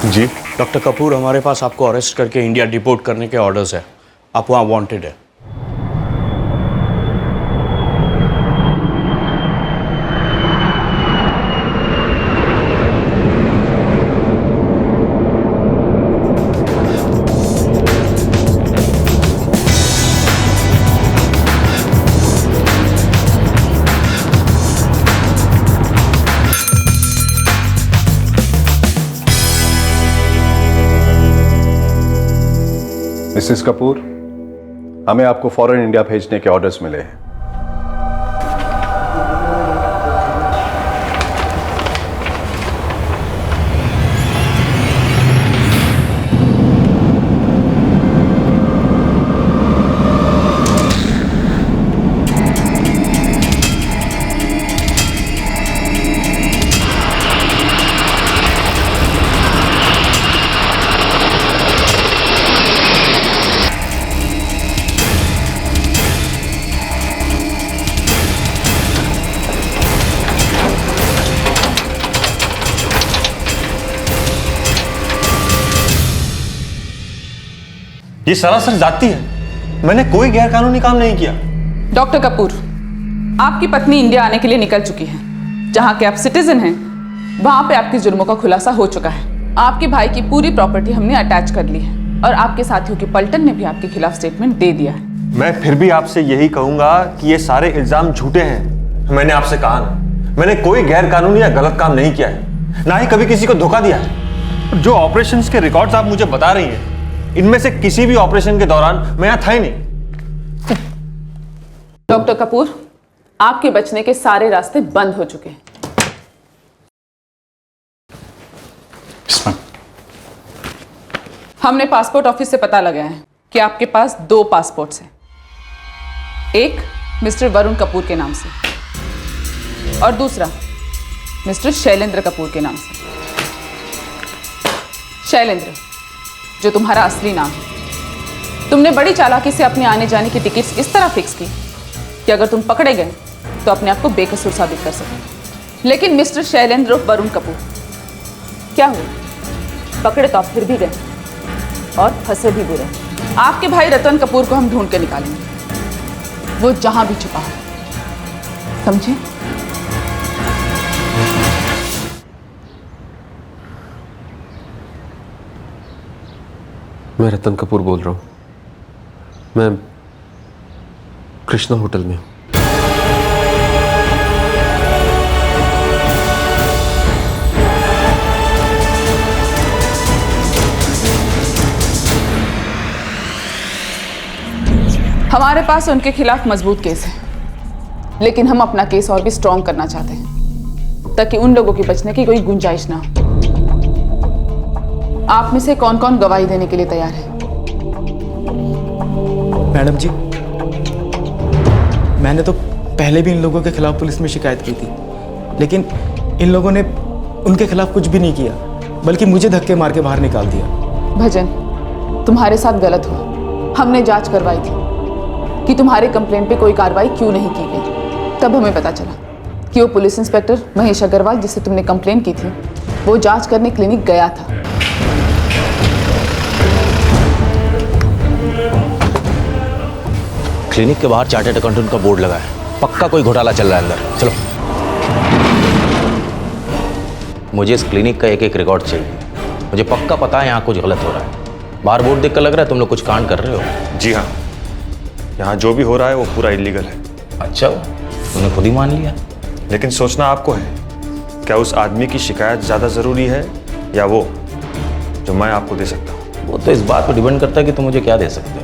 जी डॉक्टर कपूर, हमारे पास आपको अरेस्ट करके इंडिया डिपोर्ट करने के ऑर्डर्स है। आप वहाँ वांटेड है।
मिसेस कपूर, हमें आपको फौरन इंडिया भेजने के ऑर्डर्स मिले हैं।
ये सरासर जाती है। मैंने कोई गैर कानूनी काम नहीं किया।
डॉक्टर कपूर, आपकी पत्नी इंडिया आने के लिए निकल चुकी है। जहां के आप सिटीजन हैं, वहां पे आपके जुर्मों का खुलासा हो चुका है। आपके भाई की पूरी प्रॉपर्टी हमने अटैच कर ली है और आपके साथियों की पलटन ने भी आपके खिलाफ स्टेटमेंट दे दिया है।
मैं फिर भी आपसे यही कहूंगा कि ये सारे इल्जाम झूठे हैं। मैंने आपसे कहा ना, मैंने कोई गैर कानूनी या गलत काम नहीं किया है, ना ही कभी किसी को धोखा दिया है। जो ऑपरेशंस के रिकॉर्ड्स आप मुझे बता रही हैं, इनमें से किसी भी ऑपरेशन के दौरान मैं यहां था ही नहीं।
डॉक्टर कपूर, आपके बचने के सारे रास्ते बंद हो चुके हैं। हमने पासपोर्ट ऑफिस से पता लगाया है कि आपके पास 2 पासपोर्ट्स हैं। एक मिस्टर वरुण कपूर के नाम से और दूसरा मिस्टर शैलेंद्र कपूर के नाम से। शैलेंद्र, जो तुम्हारा असली नाम है। तुमने बड़ी चालाकी से अपने आने जाने की टिकट्स इस तरह फिक्स की कि अगर तुम पकड़े गए तो अपने आप को बेकसूर साबित कर सके। लेकिन मिस्टर शैलेंद्र वरुण कपूर, क्या हुआ? पकड़े तो आप फिर भी गए और फंसे भी बुरे। आपके भाई रतन कपूर को हम ढूंढ के निकालेंगे, वो जहां भी छुपा है, समझे?
मैं रतन कपूर बोल रहा हूँ। मैं कृष्णा होटल में हूँ।
हमारे पास उनके खिलाफ मजबूत केस है, लेकिन हम अपना केस और भी स्ट्रॉन्ग करना चाहते हैं ताकि उन लोगों के बचने की कोई गुंजाइश ना हो। आप में से कौन कौन गवाही देने के लिए तैयार है?
मैडम जी, मैंने तो पहले भी इन लोगों के खिलाफ पुलिस में शिकायत की थी, लेकिन इन लोगों ने उनके खिलाफ कुछ भी नहीं किया, बल्कि मुझे धक्के मार के बाहर निकाल दिया।
भजन, तुम्हारे साथ गलत हुआ। हमने जांच करवाई थी कि तुम्हारे कंप्लेंट पे कोई कार्रवाई क्यों नहीं की गई। तब हमें पता चला कि वो पुलिस इंस्पेक्टर महेश अग्रवाल, जिससे तुमने कंप्लेंट की थी, वो जांच करने क्लिनिक गया था।
क्लिनिक के बाहर चार्टर्ड अकाउंटेंट का बोर्ड लगा है। पक्का कोई घोटाला चल रहा है अंदर। चलो, मुझे इस क्लिनिक का एक एक रिकॉर्ड चाहिए। मुझे पक्का पता है यहाँ कुछ गलत हो रहा है। बाहर बोर्ड देखकर लग रहा है तुम लोग कुछ कांड कर रहे हो।
जी हाँ, यहाँ जो भी हो रहा है वो पूरा इलीगल है।
अच्छा, तुमने खुद ही मान लिया।
लेकिन सोचना आपको है, क्या उस आदमी की शिकायत ज़्यादा ज़रूरी है या वो जो मैं आपको दे सकता हूँ?
वो तो इस बात पर डिपेंड करता है कि तुम मुझे क्या दे सकते हो।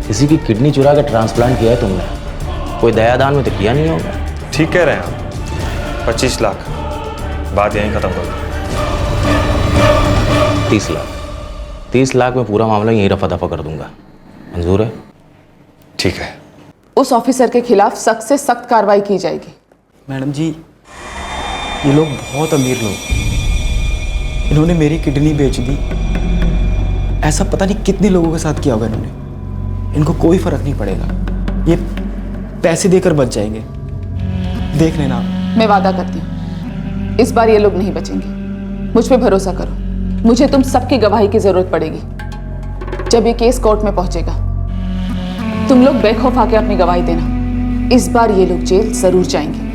किसी की किडनी चुरा कर ट्रांसप्लांट किया है तुमने, कोई दयादान में तो किया नहीं होगा।
ठीक कह रहे हैं आप। 25 लाख, बात यहीं ख़त्म कर दो।
30 लाख। 30 लाख में पूरा मामला यहीं रफा दफा कर दूंगा। मंजूर है?
ठीक है।
उस ऑफिसर के खिलाफ सख्त से सख्त कार्रवाई की जाएगी।
मैडम जी, ये लोग बहुत अमीर लोग, इन्होंने मेरी किडनी बेच दी। ऐसा पता नहीं कितने लोगों के साथ किया होगा इन्होंने। इनको कोई फर्क नहीं पड़ेगा, ये पैसे देकर बच जाएंगे, देख लेना।
मैं वादा करती हूँ, इस बार ये लोग नहीं बचेंगे। मुझ पे भरोसा करो। मुझे तुम सबकी गवाही की जरूरत पड़ेगी। जब ये केस कोर्ट में पहुंचेगा, तुम लोग बेखौफ आके अपनी गवाही देना। इस बार ये लोग जेल जरूर जाएंगे।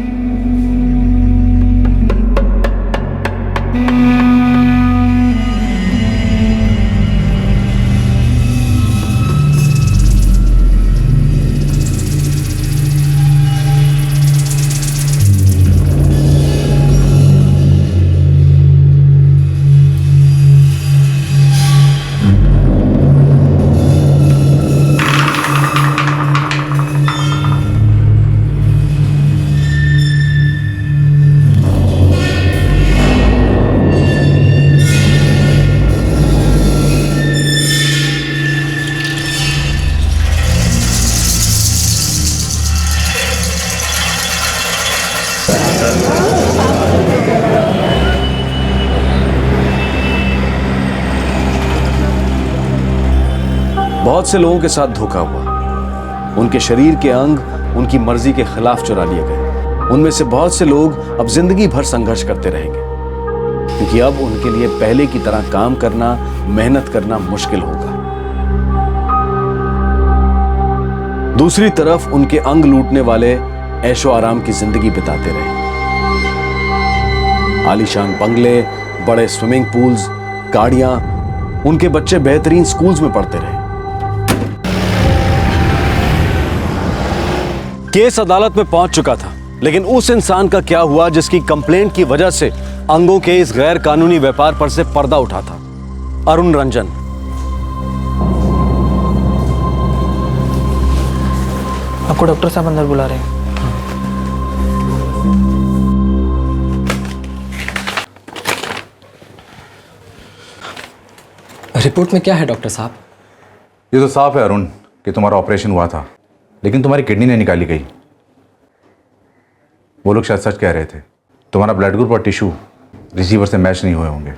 बहुत से लोगों के साथ धोखा हुआ। उनके शरीर के अंग उनकी मर्जी के खिलाफ चुरा लिए गए। उनमें से बहुत से लोग अब जिंदगी भर संघर्ष करते रहेंगे, क्योंकि अब उनके लिए पहले की तरह काम करना, मेहनत करना मुश्किल होगा। दूसरी तरफ उनके अंग लूटने वाले ऐशो आराम की जिंदगी बिताते रहे। आलीशान बंगले, बड़े स्विमिंग पूल्स, गाड़ियां, उनके बच्चे बेहतरीन स्कूल्स में पढ़ते रहे। केस अदालत में पहुंच चुका था, लेकिन उस इंसान का क्या हुआ जिसकी कंप्लेंट की वजह से अंगों के इस गैर कानूनी व्यापार पर से पर्दा उठा था? अरुण रंजन।
आपको डॉक्टर साहब अंदर बुला रहे हैं।
रिपोर्ट में क्या है डॉक्टर साहब?
ये तो साफ है अरुण कि तुम्हारा ऑपरेशन हुआ था, लेकिन तुम्हारी किडनी नहीं निकाली गई। वो लोग शायद सच कह रहे थे। तुम्हारा ब्लड ग्रुप और टिश्यू रिसीवर से मैच नहीं हुए होंगे।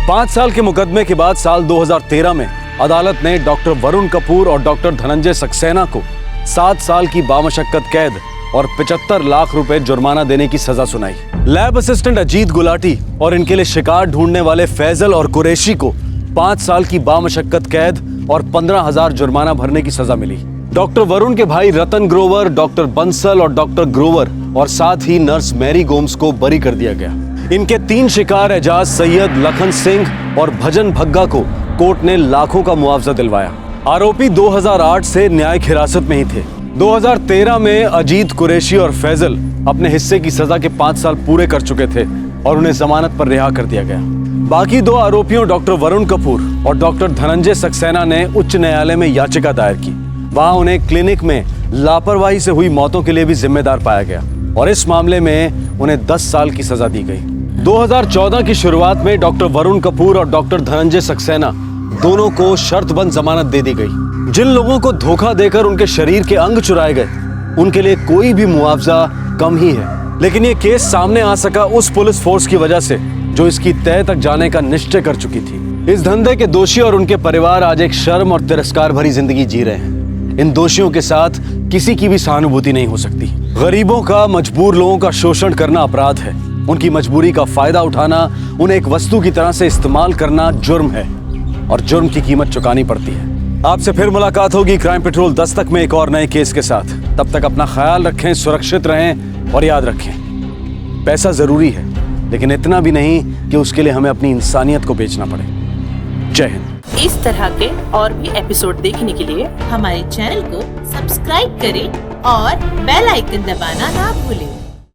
पांच साल के मुकदमे के बाद साल 2013 में अदालत ने डॉक्टर वरुण कपूर और डॉक्टर धनंजय सक्सेना को 7 साल की बामशक्कत कैद और 75 लाख रुपए जुर्माना देने की सजा सुनाई। लैब असिस्टेंट अजीत गुलाटी और इनके लिए शिकार ढूंढने वाले फैजल और कुरैशी को 5 साल की बामशक्कत कैद और 15,000 जुर्माना भरने की सजा मिली। डॉक्टर वरुण के भाई रतन ग्रोवर, डॉक्टर बंसल और डॉक्टर ग्रोवर और साथ ही नर्स मैरी गोम्स को बरी कर दिया गया। इनके 3 शिकार एजाज सैयद, लखन सिंह और भजन भग्गा को कोर्ट ने लाखों का मुआवजा दिलवाया। आरोपी 2008 से न्यायिक हिरासत में ही थे। 2013 में अजीत, कुरैशी और फैजल अपने हिस्से की सजा के 5 साल पूरे कर चुके थे और उन्हें जमानत पर रिहा कर दिया गया। बाकी 2 आरोपियों डॉक्टर वरुण कपूर और डॉक्टर धनंजय सक्सेना ने उच्च न्यायालय में याचिका दायर की। वहां उन्हें क्लिनिक में लापरवाही से हुई मौतों के लिए भी जिम्मेदार पाया गया और इस मामले में उन्हें 10 साल की सजा दी गई। 2014 की शुरुआत में डॉक्टर वरुण कपूर और डॉक्टर धनंजय सक्सेना दोनों को शर्तबंद जमानत दे दी गई। जिन लोगों को धोखा देकर उनके शरीर के अंग चुराए गए, उनके लिए कोई भी मुआवजा कम ही है। लेकिन ये केस सामने आ सका उस पुलिस फोर्स की वजह से जो इसकी तह तक जाने का निश्चय कर चुकी थी। इस धंधे के दोषी और उनके परिवार आज एक शर्म और तिरस्कार भरी जिंदगी जी रहे हैं। इन दोषियों के साथ किसी की भी सहानुभूति नहीं हो सकती। गरीबों का, मजबूर लोगों का शोषण करना अपराध है। उनकी मजबूरी का फायदा उठाना, उन्हें एक वस्तु की तरह से इस्तेमाल करना जुर्म है और जुर्म की कीमत चुकानी पड़ती है। आपसे फिर मुलाकात होगी क्राइम पेट्रोल दस्तक में एक और नए केस के साथ। तब तक अपना ख्याल रखें, सुरक्षित रहें और याद रखें, पैसा जरूरी है, लेकिन इतना भी नहीं कि उसके लिए हमें अपनी इंसानियत को बेचना पड़े। जय हिंद।
इस तरह के और भी एपिसोड देखने के लिए हमारे चैनल को सब्सक्राइब करें और बेल आइकन दबाना ना भूलें।